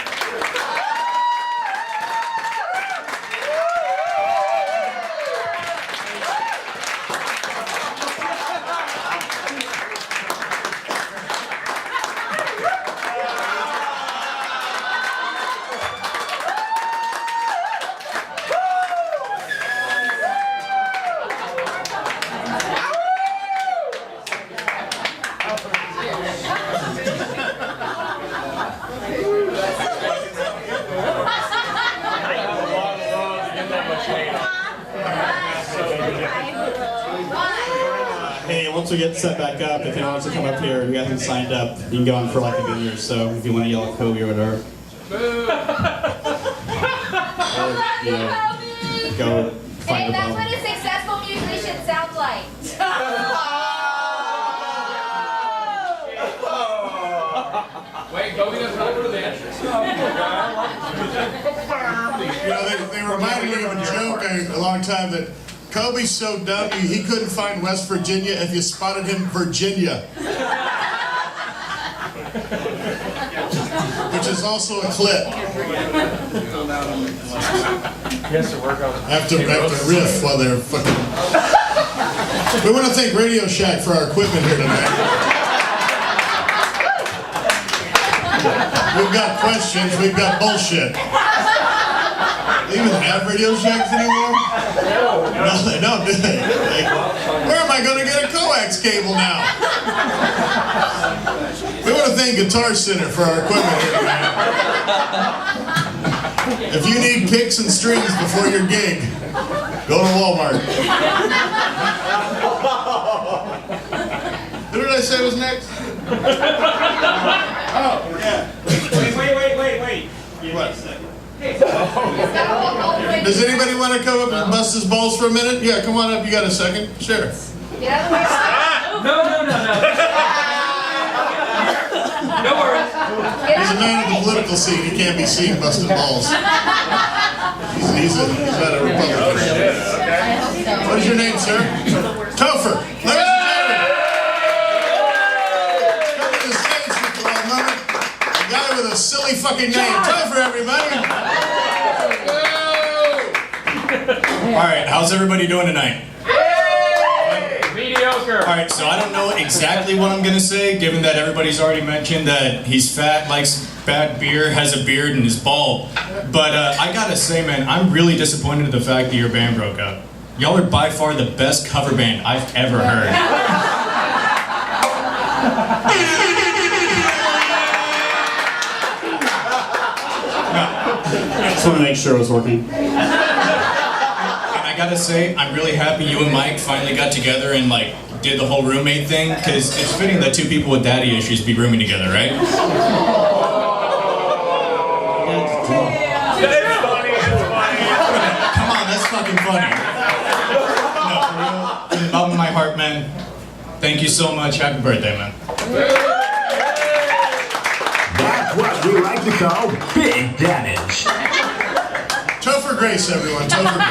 Hey, once we get set back up, if anyone wants to come up here, you guys can signed up. You can go on for like a good year or so if you want to yell at Koby or whatever. Go find Hey, a that's bum. what a successful musician sounds like. Wait, Koby doesn't know the band. You know, they reminded me of a joke a long time that Koby's so dumb he couldn't find West Virginia if you spotted him Virginia. Which is also a clip. I have to riff while they're fucking... We want to thank Radio Shack for our equipment here tonight. We've got questions, we've got bullshit. Do they even have Radio Shacks anymore? No, they don't, do they? Like, where am I going to get a coax cable now? We want to thank Guitar Center for our equipment here tonight. If you need picks and strings before your gig, go to Walmart. Who did I say was next? Oh, yeah. Wait. What? Does anybody want to come up and bust his balls for a minute? Yeah, come on up. You got a second? Sure. No. No worries. He's a man of the political scene. He can't be seen busting balls. He's not a Republican. What is your name, sir? Topher. Ladies and gentlemen. Come to the stage for a moment. A guy with a silly fucking name. Topher, everybody. Alright, how's everybody doing tonight? Mediocre. Alright, so I don't know exactly what I'm gonna say, given that everybody's already mentioned that he's fat, likes bad beer, has a beard, and is bald. But I gotta say, man, I'm really disappointed in the fact that your band broke up. Y'all are by far the best cover band I've ever heard. I just want to make sure it was working. I gotta say, I'm really happy you and Mike finally got together and like did the whole roommate thing, because it's fitting that two people with daddy issues be rooming together, right? Come on, that's fucking funny. No, for real, from the bottom of my heart, man, thank you so much. Happy birthday, man. That's what we like to call big damage. Topher Grace, everyone. Topher Grace.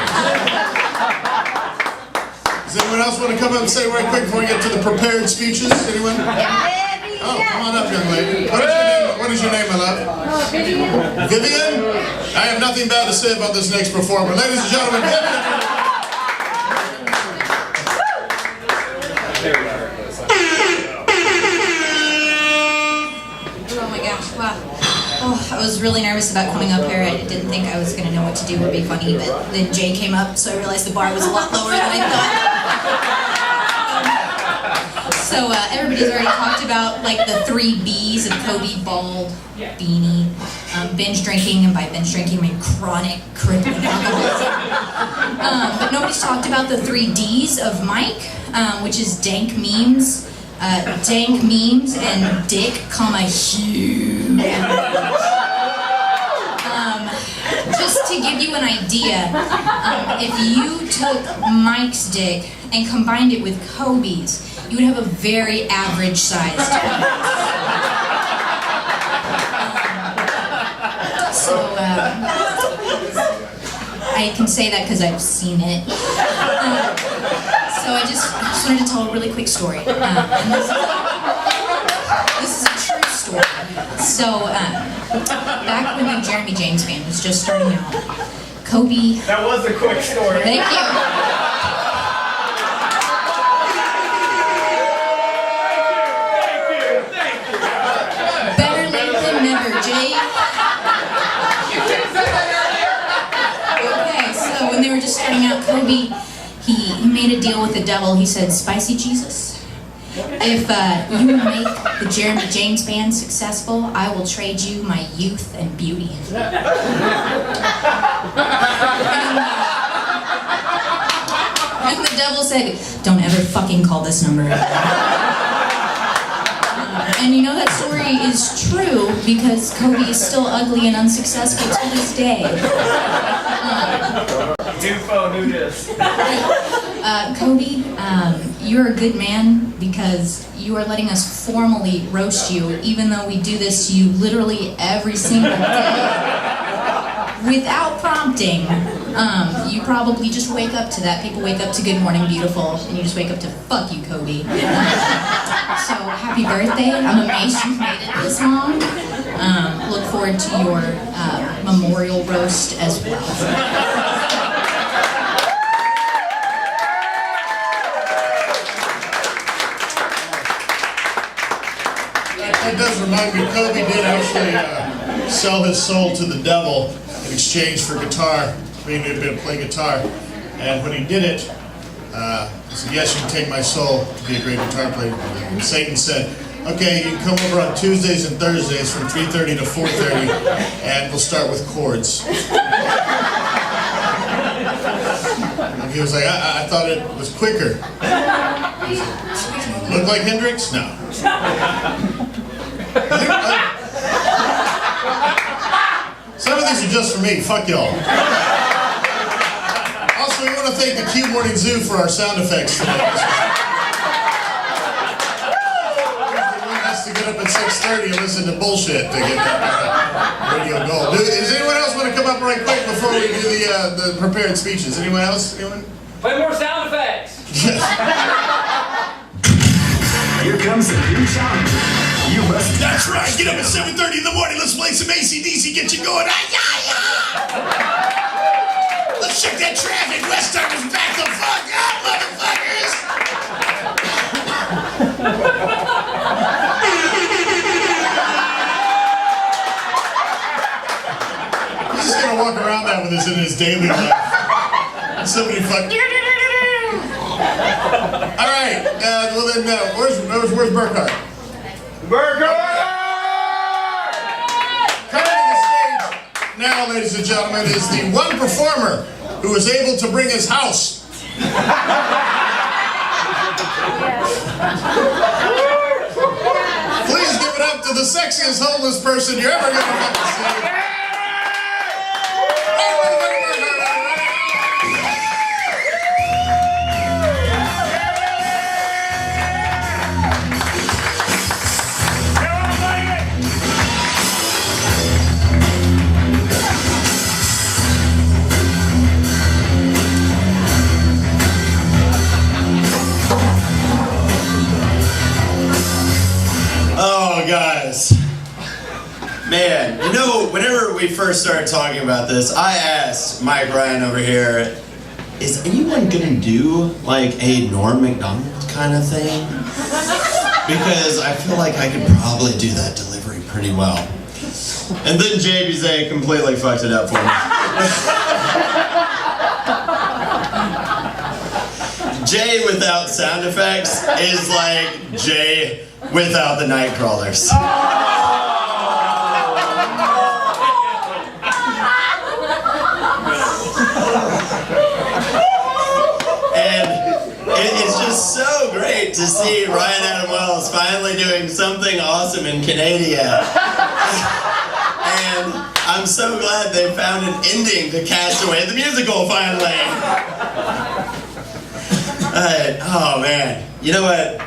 Does anyone else want to come up and say right quick before we get to the prepared speeches? Anyone? Oh, come on up, young lady. What is your name, my love? Vivian. Vivian? I have nothing bad to say about this next performer. Ladies and gentlemen, Vivian. Oh my gosh, wow. Oh, I was really nervous about coming up here. I didn't think I was going to know what to do would be funny, but then Jay came up, so I realized the bar was a lot lower than I thought. So everybody's already talked about like the 3 B's of Koby: bald, beanie, binge drinking, and by binge drinking I mean chronic, crippling alcoholism. But nobody's talked about the 3 D's of Mike, which is dank memes, and dick, huge. Just to give you an idea, if you took Mike's dick and combined it with Koby's, you would have a very average sized penis. I can say that because I've seen it. So I just wanted to tell a really quick story. And this is a true story. So back when the Jeremy James band was just starting out, Koby... That was a quick story. Thank you. Better late than never, Jay. Okay, so when they were just starting out, Koby, he made a deal with the devil. He said, "Spicy Jesus, If you make the Jeremy James Band successful, I will trade you my youth and beauty. And the devil said, don't ever fucking call this number again. And you know that story is true because Koby is still ugly and unsuccessful to this day. Koby, you're a good man because you are letting us formally roast you, even though we do this to you literally every single day. Without prompting, you probably just wake up to that. People wake up to Good Morning Beautiful, and you just wake up to fuck you, Koby. So happy birthday! I'm amazed you've made it this long. Look forward to your memorial roast as well. That does remind me, Koby did actually sell his soul to the devil in exchange for guitar, being able to play guitar. And when he did it, he said, yes, you can take my soul to be a great guitar player. And Satan said, okay, you can come over on Tuesdays and Thursdays from 3:30 to 4:30, and we'll start with chords. And he was like, I thought it was quicker. Look like Hendrix? No. Some of these are just for me. Fuck y'all. Also, we want to thank the Q Morning Zoo for our sound effects today. They want us to get up at 6:30 and listen to bullshit to get that radio gold. Does anyone else want to come up right quick before we do the prepared speeches? Anyone else? Anyone? Play more sound effects. Here comes the new challenge. You must. That's right. Get up at 7:30 in the morning. Let's play some AC/DC. Get you going. Let's check that traffic. Westerners back the fuck up, motherfuckers. He's just gonna walk around that with us in his daily life. Somebody fuck. All right. Well then, where's Burkhart? Burkhart! Coming to the stage now, ladies and gentlemen, is the one performer who was able to bring his house. Please give it up to the sexiest homeless person you're ever gonna fucking see. Oh, guys. Man, you know, whenever we first started talking about this, I asked Mike Ryan over here, is anyone gonna do like a Norm Macdonald kind of thing? Because I feel like I could probably do that delivery pretty well. And then JBZ completely fucked it up for me. Jay without sound effects is like Jay without the Nightcrawlers. And it's just so great to see Ryan Adam Wells finally doing something awesome in Canada. And I'm so glad they found an ending to Castaway the musical finally. Oh man, you know what?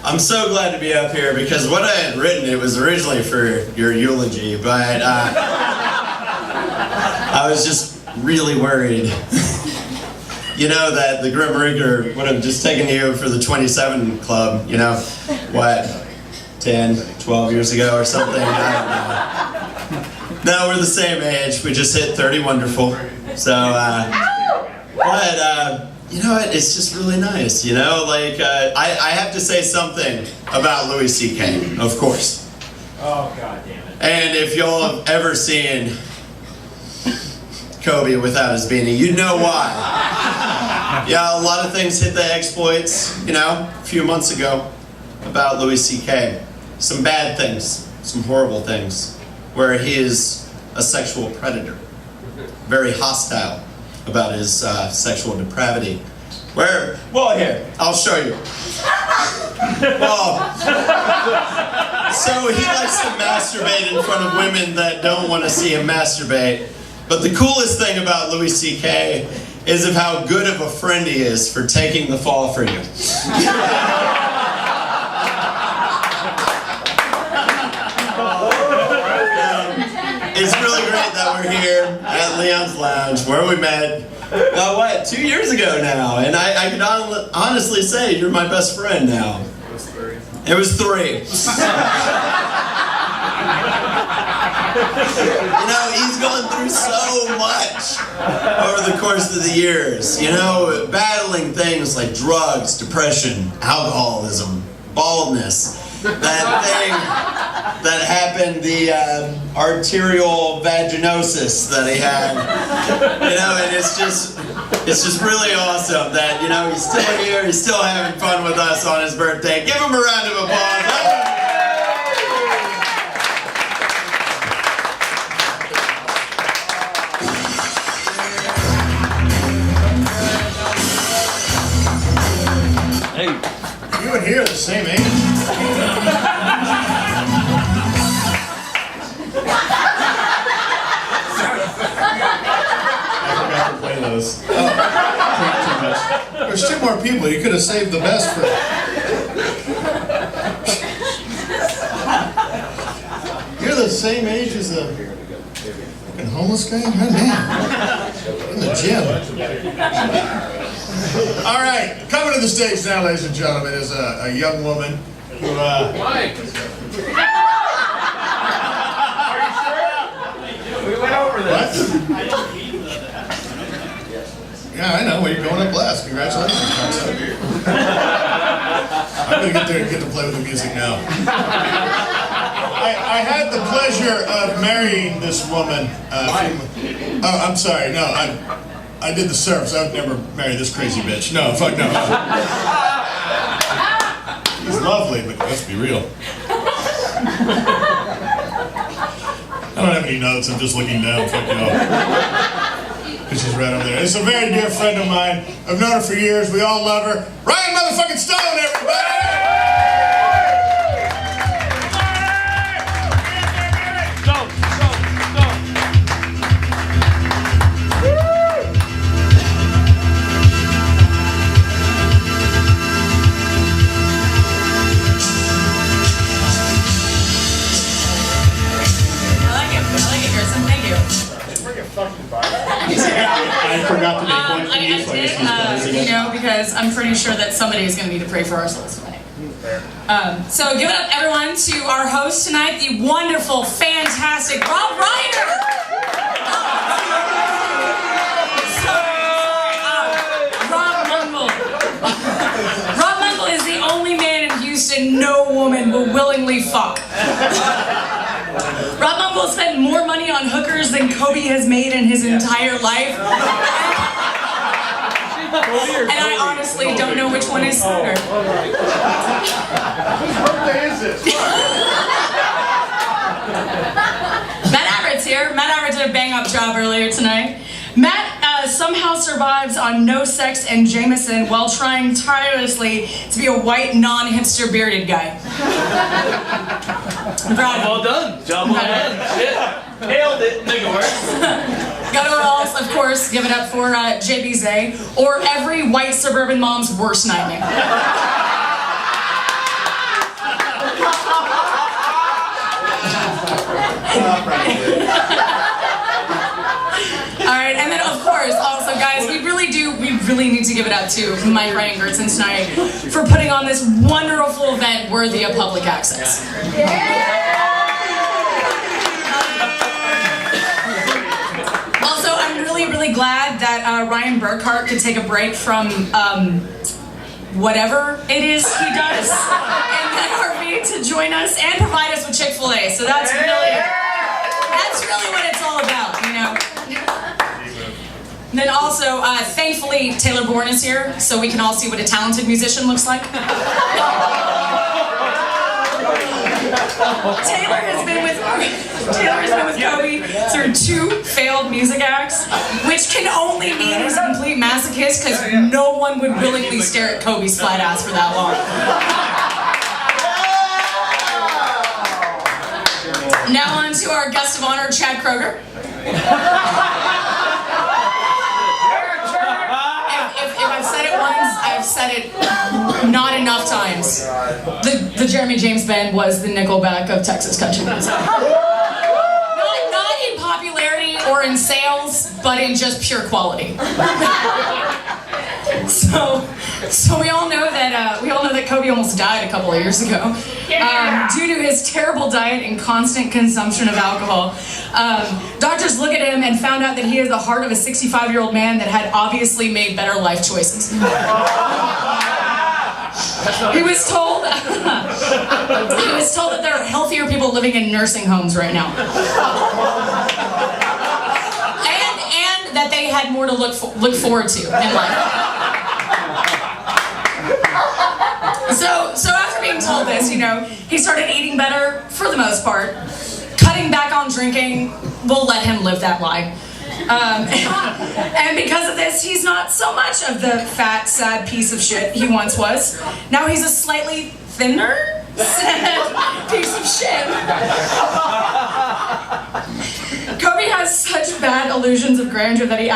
I'm so glad to be up here because what I had written, it was originally for your eulogy, but I was just really worried. You know that the Grim Reaper would have just taken you for the 27 Club, you know, what, 10, 12 years ago or something? I don't know. No, we're the same age. We just hit 30 wonderful. So, you know what? It's just really nice, you know? Like, I have to say something about Louis C.K., of course. Oh, God damn it. And if y'all have ever seen Koby without his beanie, you know why. Yeah, a lot of things hit the exploits, you know, a few months ago. about Louis C.K. Some bad things, some horrible things, where he is a sexual predator. Very hostile about his sexual depravity. Well, here, I'll show you. Well, so he likes to masturbate in front of women that don't want to see him masturbate. But the coolest thing about Louis C.K. is of how good of a friend he is for taking the fall for you. It's really great that we're here at Leon's Lounge, where we met, 2 years ago now, and I can honestly say you're my best friend now. It was 3. You know, he's gone through so much over the course of the years, you know, battling things like drugs, depression, alcoholism, baldness, that thing that happened, the arterial vaginosis that he had, you know, and it's just really awesome that, you know, he's still here, he's still having fun with us on his birthday. Give him a round of applause. Hey, you and he are the same age. Play those. There's 2 more people. You could have saved the best for. You're the same age as the fucking homeless guy? Oh, man. In the gym. All right, coming to the stage now, ladies and gentlemen, is a young woman who. Mike. Are you sure? We went over this. What? Yeah, I know. Well, you're going up last. Congratulations, cocksucker. I'm going to get there and get to play with the music now. I had the pleasure of marrying this woman. I'm sorry. No, I did the service. I would never marry this crazy bitch. No, fuck no. She's lovely, but let's be real. I don't have any notes. I'm just looking down. Fuck y'all. She's right over there. It's a very dear friend of mine. I've known her for years. We all love her. Ryan motherfucking Stone, everybody! Go. I like it, Gerson. Thank you. I forgot to make one for you. You know, because I'm pretty sure that somebody is going to need to pray for our souls tonight. So give it up, everyone, to our host tonight, the wonderful, fantastic Rob Reiner. Rob Mumble. Rob Mumble is the only man in Houston no woman will willingly fuck. Rob Mumble spent more money on hookers than Koby has made in his entire life. And I honestly don't know which one is sooner. Whose birthday is this? Matt Everett's here. Matt Everett did a bang-up job earlier tonight. Matt somehow survives on no sex and Jameson while trying tirelessly to be a white, non-hipster bearded guy. I'm proud of him. Well done. Job well done. Shit. Nailed it. Make it work. Gotta also, of course, give it up for JB Zay, or every white suburban mom's worst nightmare. Alright, and then of course, also guys, we really need to give it up to Mike Ryan Gertson tonight for putting on this wonderful event worthy of public access. Also, I'm really glad that Ryan Burkhart could take a break from whatever it is he does and then RV to join us and provide us with Chick-fil-A. So that's really what it's all about, you know. And then also, thankfully, Taylor Bourne is here, so we can all see what a talented musician looks like. Taylor has been with Koby through 2 failed music acts, which can only mean he's a complete masochist because no one would willingly stare at Koby's flat ass for that long. Now on to our guest of honor, Chad Kroger. If I've said it once, I've said it not enough times. The Jeremy James Band was the Nickelback of Texas country music. Not in popularity or in sales, but in just pure quality. So we all know that Koby almost died a couple of years ago due to his terrible diet and constant consumption of alcohol. Doctors look at him and found out that he has the heart of a 65-year-old man that had obviously made better life choices. He was told that there are healthier people living in nursing homes right now. And that they had more to look forward to in life. So after being told this, he started eating better for the most part. Cutting back on drinking, we'll let him live that lie. And because of this, he's not so much of the fat, sad piece of shit he once was. Now he's a slightly thinner, sad piece of shit. Koby has such bad illusions of grandeur that he's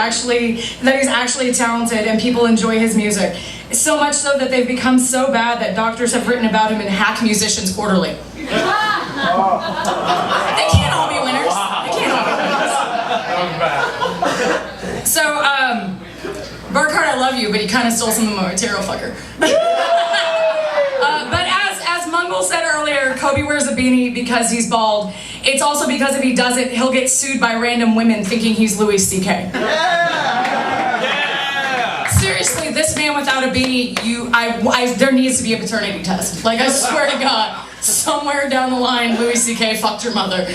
actually talented and people enjoy his music. So much so that they've become so bad that doctors have written about him in Hack Musicians Quarterly. They can't all be winners. They can't all be winners. So, Burkhart, I love you, but you kind of stole some of my material, fucker. But as Mungle said earlier, Koby wears a beanie because he's bald. It's also because if he doesn't, he'll get sued by random women thinking he's Louis C.K. Seriously, this man without a beanie, there needs to be a paternity test. Like, I swear to God, somewhere down the line, Louis C.K. fucked your mother.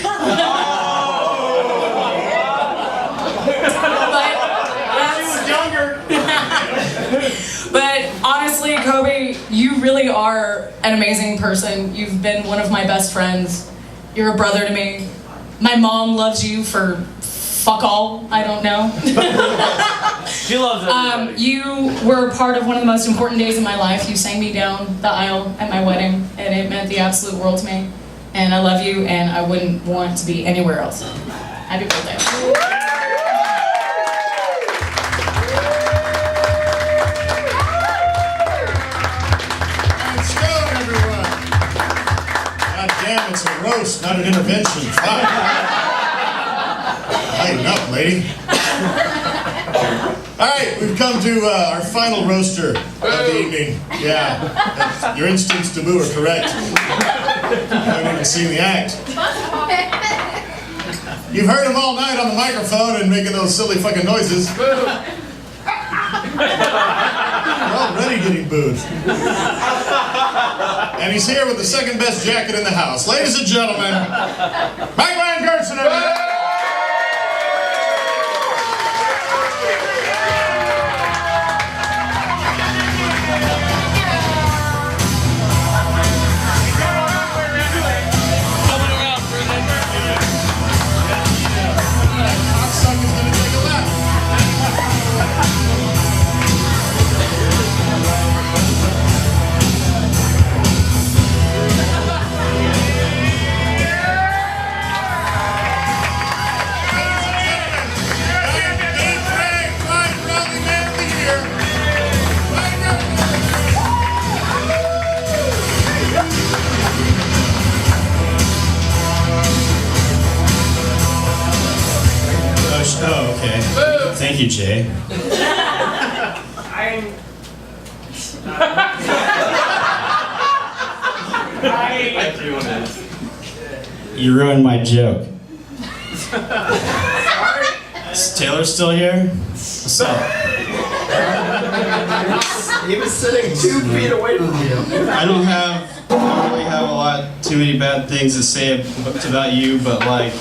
But honestly, Koby, you really are an amazing person. You've been one of my best friends. You're a brother to me. My mom loves you for fuck all, I don't know. She loves everybody. You were part of one of the most important days of my life. You sang me down the aisle at my wedding, and it meant the absolute world to me. And I love you, and I wouldn't want to be anywhere else. Happy birthday. Damn, it's a roast, not an intervention. Fuck. Lighten up, lady. All right, we've come to our final roaster of the evening. Yeah, your instincts to boo are correct. I haven't even seen the act. You've heard him all night on the microphone and making those silly fucking noises. You're already getting booed. And he's here with the second best jacket in the house. Ladies and gentlemen, Mike Van Gertsen, everybody. Oh, okay. Thank you, Jay. You ruined my joke. Is Taylor still here? What's up? He was sitting 2 feet away from you. I don't really have too many bad things to say about you, but like,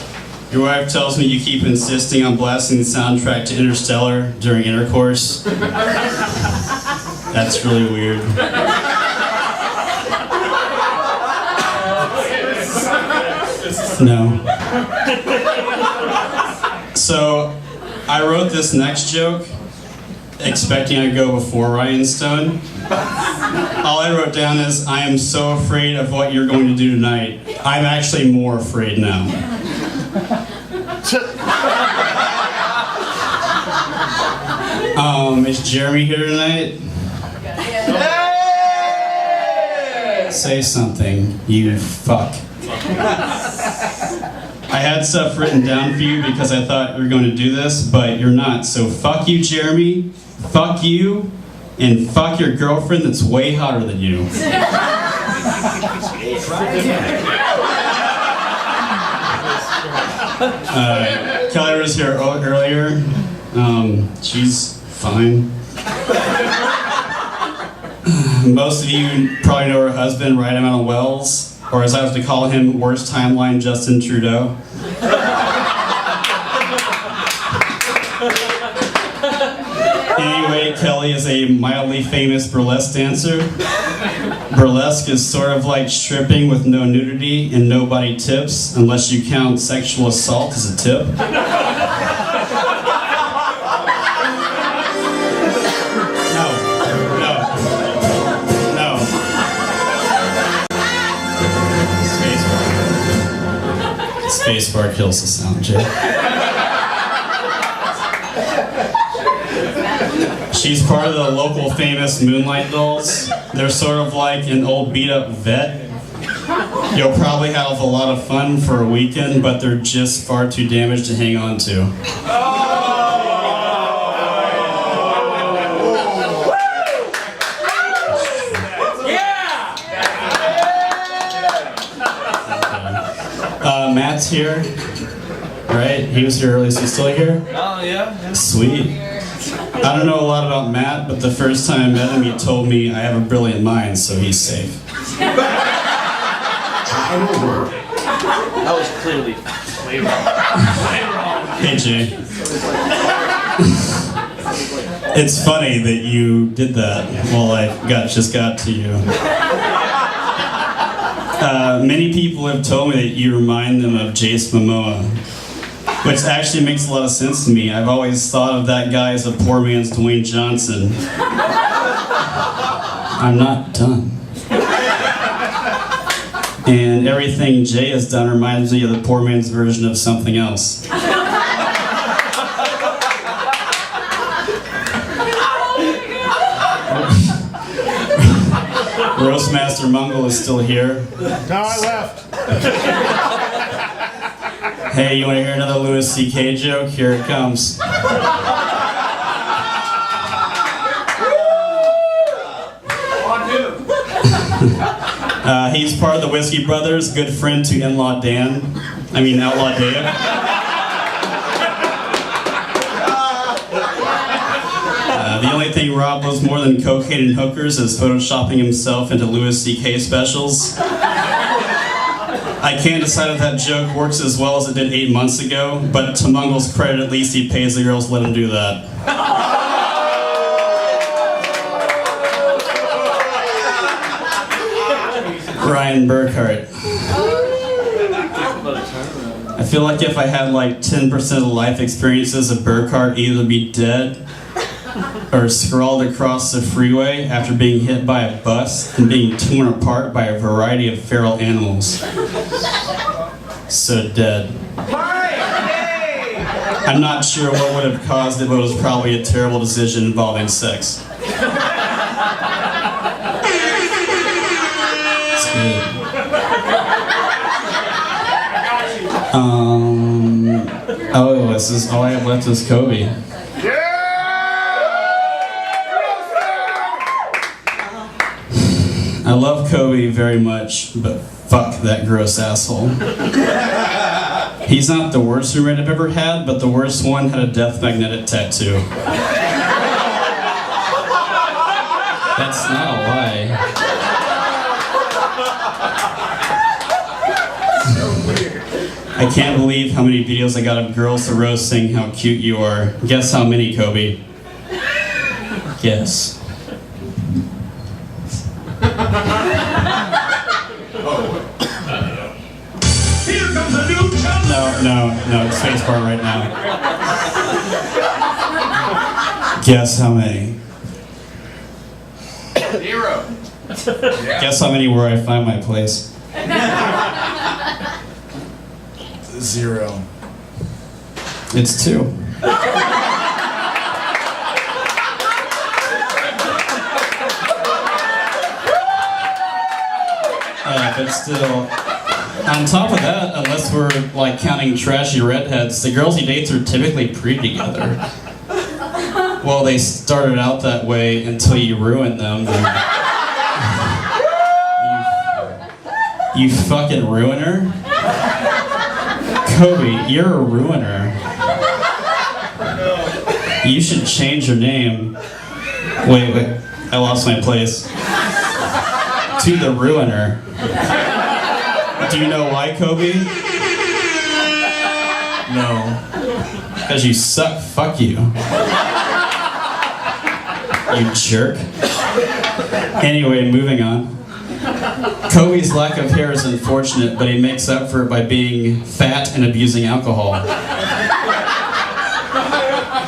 your wife tells me you keep insisting on blasting the soundtrack to Interstellar during intercourse. That's really weird. No. So, I wrote this next joke expecting I'd go before Ryan Stone. All I wrote down is, I am so afraid of what you're going to do tonight. I'm actually more afraid now. Is Jeremy here tonight? Say something, you fuck. I had stuff written down for you because I thought you were going to do this, but you're not. So fuck you, Jeremy, fuck you, and fuck your girlfriend that's way hotter than you. Kelly was here earlier. She's fine. Most of you probably know her husband, right amount of Wells, or as I have to call him, worst timeline Justin Trudeau. Anyway, Kelly is a mildly famous burlesque dancer. Burlesque is sort of like stripping with no nudity and nobody tips, unless you count sexual assault as a tip. Spacebar kills the sound, Jay. She's part of the local famous Moonlight Dolls. They're sort of like an old beat-up vet. You'll probably have a lot of fun for a weekend, but they're just far too damaged to hang on to. Matt's here, right? He was here earlier. Is he still here? Oh, yeah. Sweet. I don't know a lot about Matt, but the first time I met him, he told me I have a brilliant mind, so he's safe. That was clearly way wrong. Hey, Jay. It's funny that you did that while I just got to you. Many people have told me that you remind them of Jace Momoa, which actually makes a lot of sense to me. I've always thought of that guy as a poor man's Dwayne Johnson. I'm not done. And everything Jay has done reminds me of the poor man's version of something else. Roastmaster Mungle is still here. No, I left. Hey, you want to hear another Louis C.K. joke? Here it comes. He's part of the Whiskey Brothers, good friend to Outlaw Dave. The only thing Rob loves more than cocaine and hookers is photoshopping himself into Louis C.K. specials. I can't decide if that joke works as well as it did 8 months ago, but to Mungle's credit, at least he pays the girls to let him do that. Ryan Burkhart. I feel like if I had like 10% of the life experiences of Burkhart, either be dead or scrawled across the freeway after being hit by a bus and being torn apart by a variety of feral animals. So dead. I'm not sure what would have caused it, but it was probably a terrible decision involving sex. It's good. Oh, this is all I have left is Koby. I love Koby very much, but fuck that gross asshole. He's not the worst roommate I've ever had, but the worst one had a death magnetic tattoo. That's not a lie. I can't believe how many videos I got of girls to roast saying how cute you are. Guess how many, Koby? Guess. Here No, space bar right now. Guess how many? 0. Guess how many where I find my place? 0. It's 2. But still, on top of that, unless we're like counting trashy redheads, the girls he dates are typically pretty together. Well, they started out that way until you ruined them. You fucking ruiner. Koby, you're a ruiner. You should change your name. Wait, I lost my place. To the ruiner. Do you know why, Koby? No. Because you suck. Fuck you. You jerk. Anyway, moving on. Koby's lack of hair is unfortunate, but he makes up for it by being fat and abusing alcohol.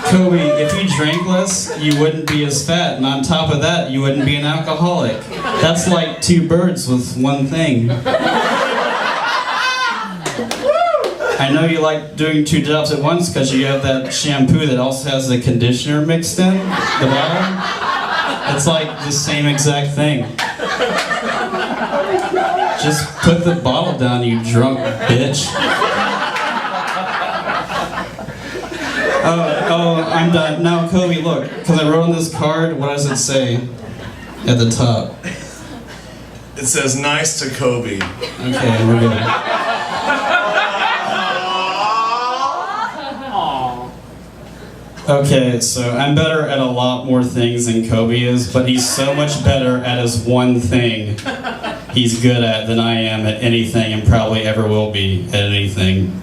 Koby, if you drank less, you wouldn't be as fat, and on top of that, you wouldn't be an alcoholic. That's like 2 birds with one thing. I know you like doing 2 jobs at once because you have that shampoo that also has the conditioner mixed in the bottom. It's like the same exact thing. Just put the bottle down, you drunk bitch. Oh, I'm done. Now, Koby, look, because I wrote on this card, what does it say at the top? It says, nice to Koby. Okay, we're good. Okay, so I'm better at a lot more things than Koby is, but he's so much better at his one thing he's good at than I am at anything and probably ever will be at anything.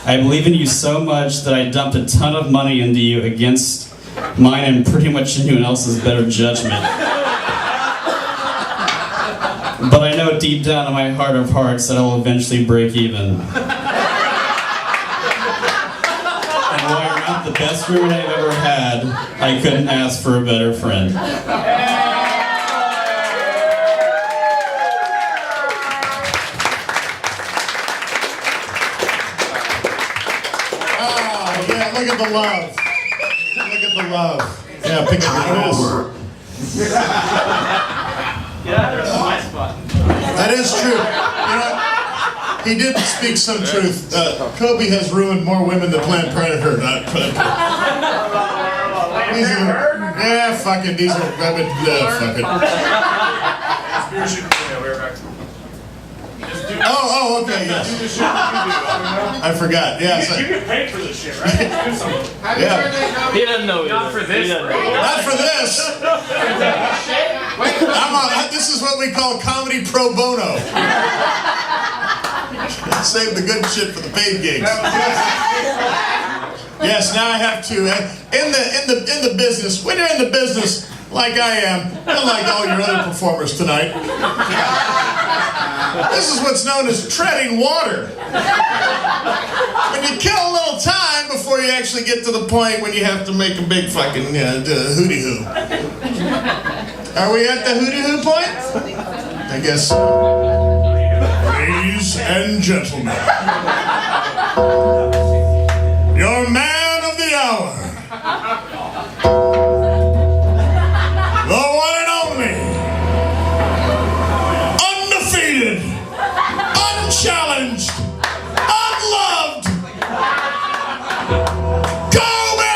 I believe in you so much that I dumped a ton of money into you against mine and pretty much anyone else's better judgment. But I know deep down in my heart of hearts that I will eventually break even. And while you're not the best roommate I've ever had, I couldn't ask for a better friend. Look at the love. Look at the love. Yeah, pick up the ass. Yeah, there's my spot. That is true. You know, he did speak some truth. Koby has ruined more women than Planned Parenthood. Yeah, fuck it. These are fuck it. Oh, okay, yes. I forgot. Yeah. You get paid for this shit, right? Do something. Yeah. He doesn't know. Not for this. Not for this. This is what we call comedy pro bono. Save the good shit for the paid gigs. Yes, now I have to. In the business, when you're in the business like I am, and like all your other performers tonight, this is what's known as treading water. When you kill a little time before you actually get to the point when you have to make a big fucking hooty-hoo. Are we at the hooty-hoo point? I guess so. Ladies and gentlemen, your man of the hour, the one and only, undefeated, unchallenged, unloved, Koby!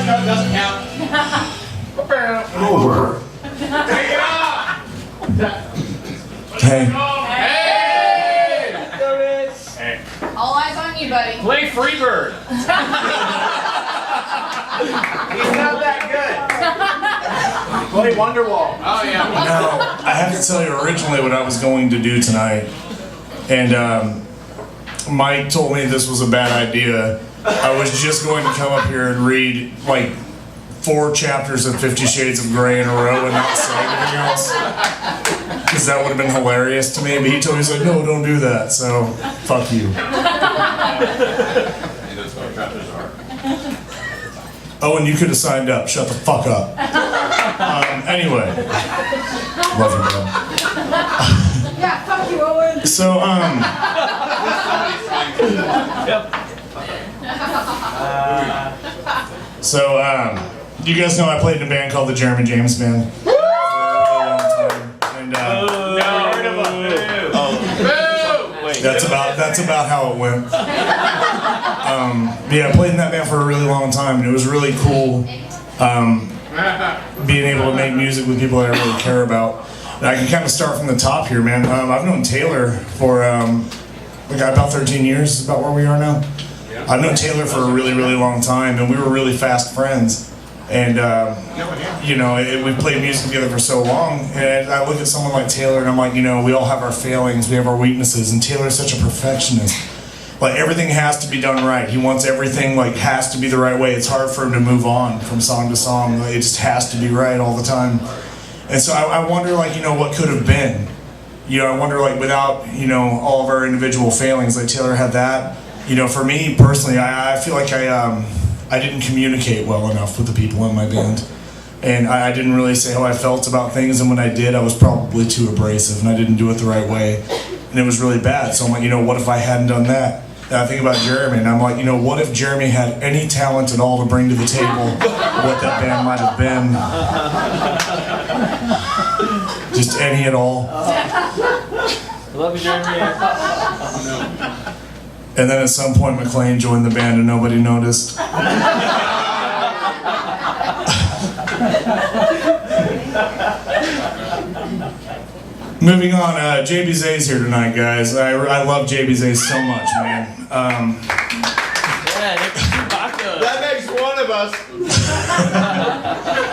Doesn't count. Over. Take it off. Hey. Hey! All eyes on you, buddy. Play Freebird. not that good. Play Wonderwall. Oh yeah. Now, I have to tell you originally what I was going to do tonight, and Mike told me this was a bad idea. I was just going to come up here and read like 4 chapters of 50 Shades of Grey in a row and not say anything else, because that would have been hilarious to me. But he told me, he's like, no, don't do that. So, fuck you. Oh, and you could have signed up. Shut the fuck up. Anyway, love you, man. Yeah, fuck you, Owen. So, you guys know I played in a band called the Jeremy James Band. For a really long time. And, that's about how it went. Yeah, I played in that band for a really long time, and it was really cool being able to make music with people that I really care about. And I can kind of start from the top here, man. I've known Taylor for about 13 years, is about where we are now. I've known Taylor for a really, really long time, and we were really fast friends. And, you know, we've played music together for so long, and I look at someone like Taylor and I'm like, you know, we all have our failings, we have our weaknesses, and Taylor's such a perfectionist. Like, everything has to be done right. He wants everything, like, has to be the right way. It's hard for him to move on from song to song. It just has to be right all the time. And so I wonder, like, you know, what could have been. You know, I wonder, like, without, you know, all of our individual failings, like Taylor had that. You know, for me, personally, I feel like I didn't communicate well enough with the people in my band. And I didn't really say how I felt about things, and when I did, I was probably too abrasive, and I didn't do it the right way. And it was really bad. So I'm like, you know, what if I hadn't done that? And I think about Jeremy, and I'm like, you know, what if Jeremy had any talent at all to bring to the table? What that band might have been. Just any at all. I love you, Jeremy. And then at some point, McLean joined the band and nobody noticed. Moving on, JB Zay's here tonight, guys. I love JB Zay so much, man. That makes one of us.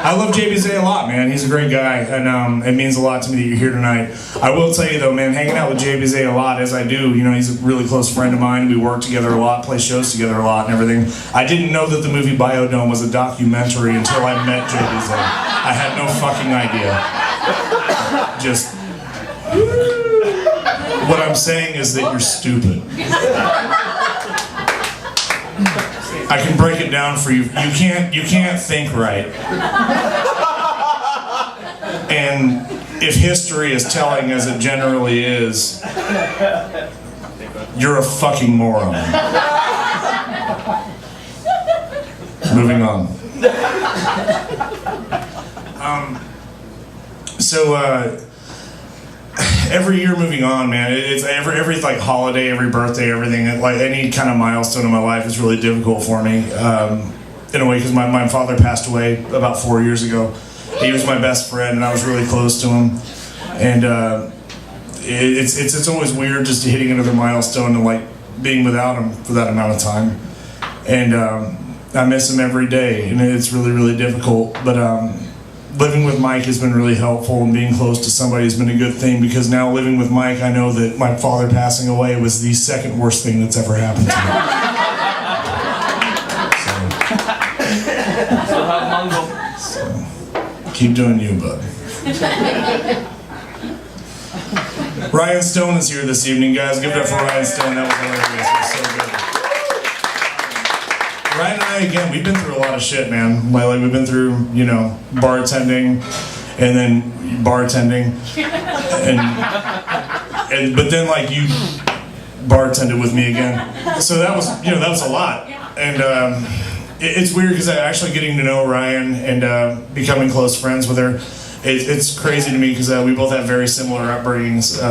I love JB Zay a lot, man. He's a great guy, and it means a lot to me that you're here tonight. I will tell you though, man, hanging out with JB Zay a lot, as I do, you know, he's a really close friend of mine. We work together a lot, play shows together a lot and everything. I didn't know that the movie Biodome was a documentary until I met JB Zay. I had no fucking idea. Just, what I'm saying is that you're stupid. I can break it down for you. You can't think right. And if history is telling as it generally is, you're a fucking moron. Moving on. Every year moving on, man, it's every like holiday, every birthday, everything, like any kind of milestone in my life is really difficult for me, in a way, because my father passed away about 4 years ago. He was my best friend, and I was really close to him, and it's always weird just hitting another milestone and like being without him for that amount of time, and I miss him every day, and it's really, really difficult, but living with Mike has been really helpful, and being close to somebody has been a good thing, because now living with Mike, I know that my father passing away was the second worst thing that's ever happened to me. So, keep doing you, bud. Ryan Stone is here this evening, guys. Give it up for Ryan Stone. That was hilarious. It was so good. Ryan and I, again, we've been through a lot of shit, man. Like we've been through, you know, bartending, and then bartending, and but then like you bartended with me again. So that was, you know, that was a lot. And it's weird because actually getting to know Ryan and becoming close friends with her, it's crazy to me because we both have very similar upbringings,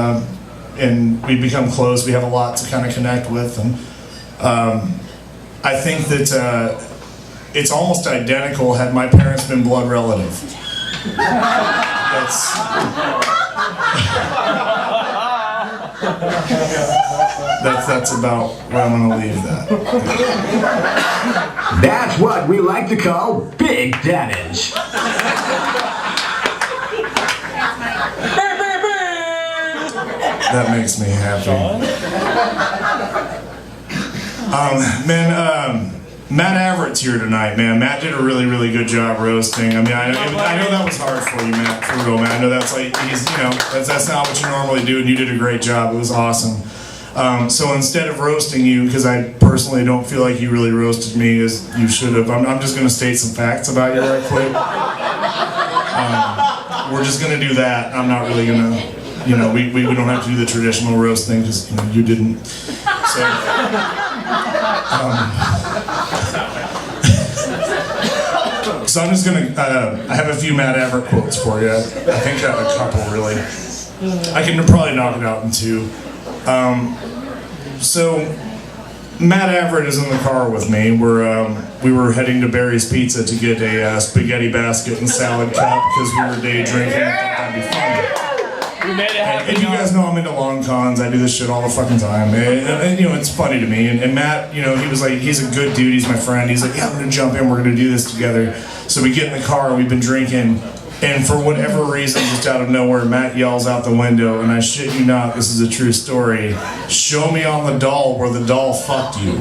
and we become close. We have a lot to kind of connect with, and I think that it's almost identical had my parents been blood relative. That's That's about where I'm gonna leave that. That's what we like to call big damage. That makes me happy. Matt Averett's here tonight, man. Matt did a really, really good job roasting. I mean, I know that was hard for you, Matt, for real, man. I know that's like, that's not what you normally do, and you did a great job. It was awesome. So instead of roasting you, because I personally don't feel like you really roasted me as you should have, I'm just going to state some facts about you right quick. We're just going to do that. I'm not really going to, we don't have to do the traditional roast thing because you didn't. So, so I'm just going to, I have a few Matt Averett quotes for you. I think I have a couple, really. I can probably knock it out in two. So Matt Averett is in the car with me. We were heading to Barry's Pizza to get a spaghetti basket and salad cup because we were day drinking. I thought that'd be fun. We made it happen. And you guys know I'm into long cons. I do this shit all the fucking time. And it's funny to me. And Matt, he was like, he's a good dude. He's my friend. He's like, yeah, I'm gonna jump in. We're gonna do this together. So we get in the car and we've been drinking. And for whatever reason, just out of nowhere, Matt yells out the window, and I shit you not, this is a true story, "Show me on the doll where the doll fucked you." In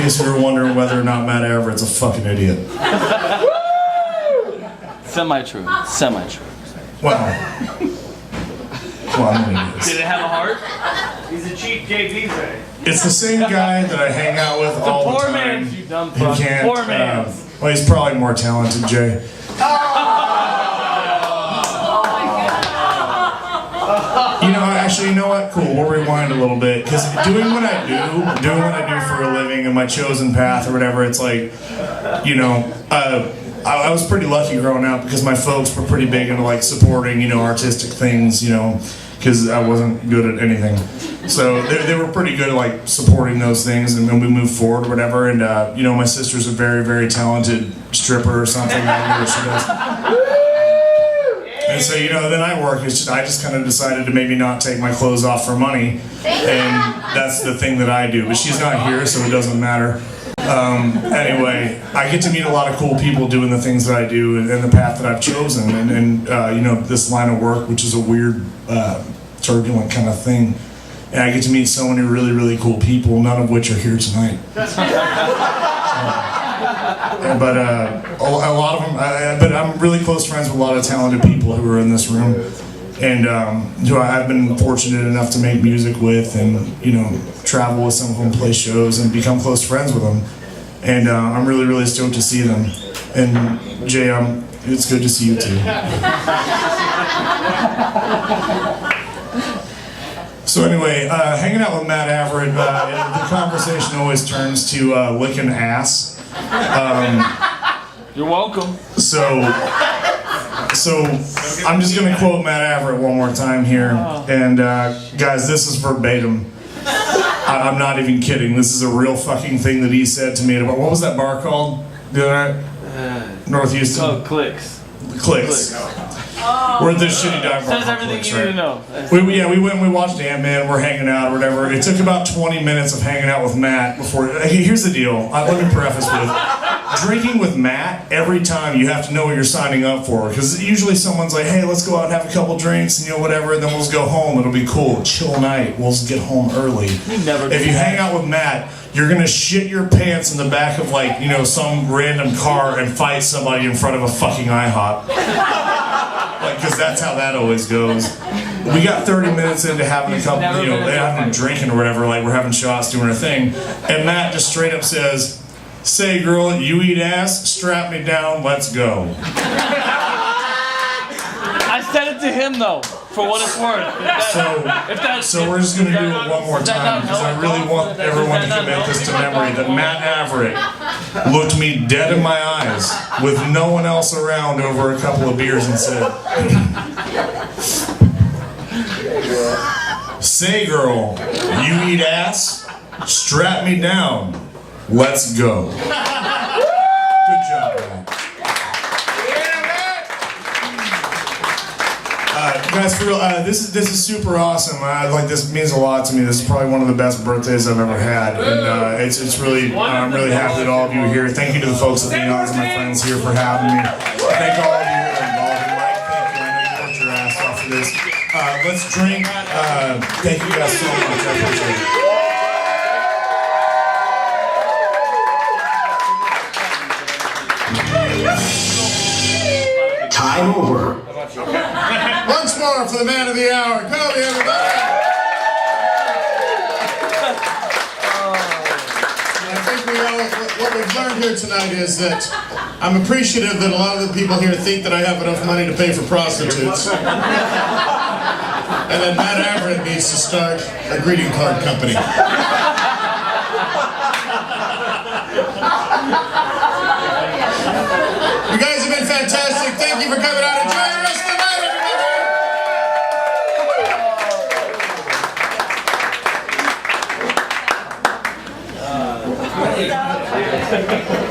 case you were wondering whether or not Matt Averett's a fucking idiot. Semi-true. Semi-true. Well, I mean, it is. Did it have a heart? He's a cheap JP Ray. It's the same guy that I hang out with all the time. You dumb He fuck. can't. Poor man. Well, he's probably more talented, Jay. Actually, you know what? Cool. We'll rewind a little bit because doing what I do for a living and my chosen path or whatever, it's like, I was pretty lucky growing up because my folks were pretty big into like supporting, artistic things, because I wasn't good at anything. So they were pretty good at like supporting those things, and then we moved forward or whatever. And my sister's a very, very talented stripper or something. I don't know what she does. And so then I work. I just kind of decided to maybe not take my clothes off for money, and that's the thing that I do. But she's not here, so it doesn't matter. Anyway, I get to meet a lot of cool people doing the things that I do and the path that I've chosen, and this line of work, which is a weird, turbulent kind of thing. And I get to meet so many really, really cool people, none of which are here tonight. But a lot of them, but I'm really close friends with a lot of talented people who are in this room, and who I've been fortunate enough to make music with, and travel with some of them, play shows, and become close friends with them. And I'm really, really stoked to see them. And Jay, it's good to see you too. So anyway, hanging out with Matt Averett, the conversation always turns to licking ass. You're welcome. So I'm just gonna quote Matt Averett one more time here, and guys, this is verbatim. I'm not even kidding. This is a real fucking thing that he said to me about, what was that bar called the other night? North Houston. Oh, Clicks. Clicks. We're at this shitty dive bar. Says everything Clicks, you need to know. We went and we watched Ant-Man, we're hanging out or whatever. It took about 20 minutes of hanging out with Matt before, here's the deal, let me preface with, drinking with Matt, every time you have to know what you're signing up for, because usually someone's like, hey, let's go out and have a couple drinks and whatever, and then we'll just go home, it'll be cool, chill night, we'll just get home early. If you hang out with Matt, you're gonna shit your pants in the back of like, some random car and fight somebody in front of a fucking IHOP. Because that's how that always goes. We got 30 minutes into having a couple, having drinking or whatever, like we're having shots, doing our thing, and Matt just straight up says, "Say, girl, you eat ass, strap me down, let's go." I said it to him though, for what it's worth. So we're just gonna do it one more time because I really want everyone to commit this to memory that Matt Averett looked me dead in my eyes with no one else around over a couple of beers and said, "Say, girl, you eat ass, strap me down, let's go." Good job, man. Guys, for real, this is super awesome. Like, this means a lot to me. This is probably one of the best birthdays I've ever had, and it's really I'm really happy that all of you are here. Thank you to the folks at the Youngs and my friends here for having me. Thank all of you that are involved. And Mike, thank you. I know you worked your ass off for this. Let's drink. Thank you guys so much. I appreciate it. Time over. Once more for the man of the hour, Koby, everybody. I think what we've learned here tonight is that I'm appreciative that a lot of the people here think that I have enough money to pay for prostitutes. And that Matt Everett needs to start a greeting card company. You guys have been fantastic. Thank you for coming out. Enjoy the rest of the night, everybody.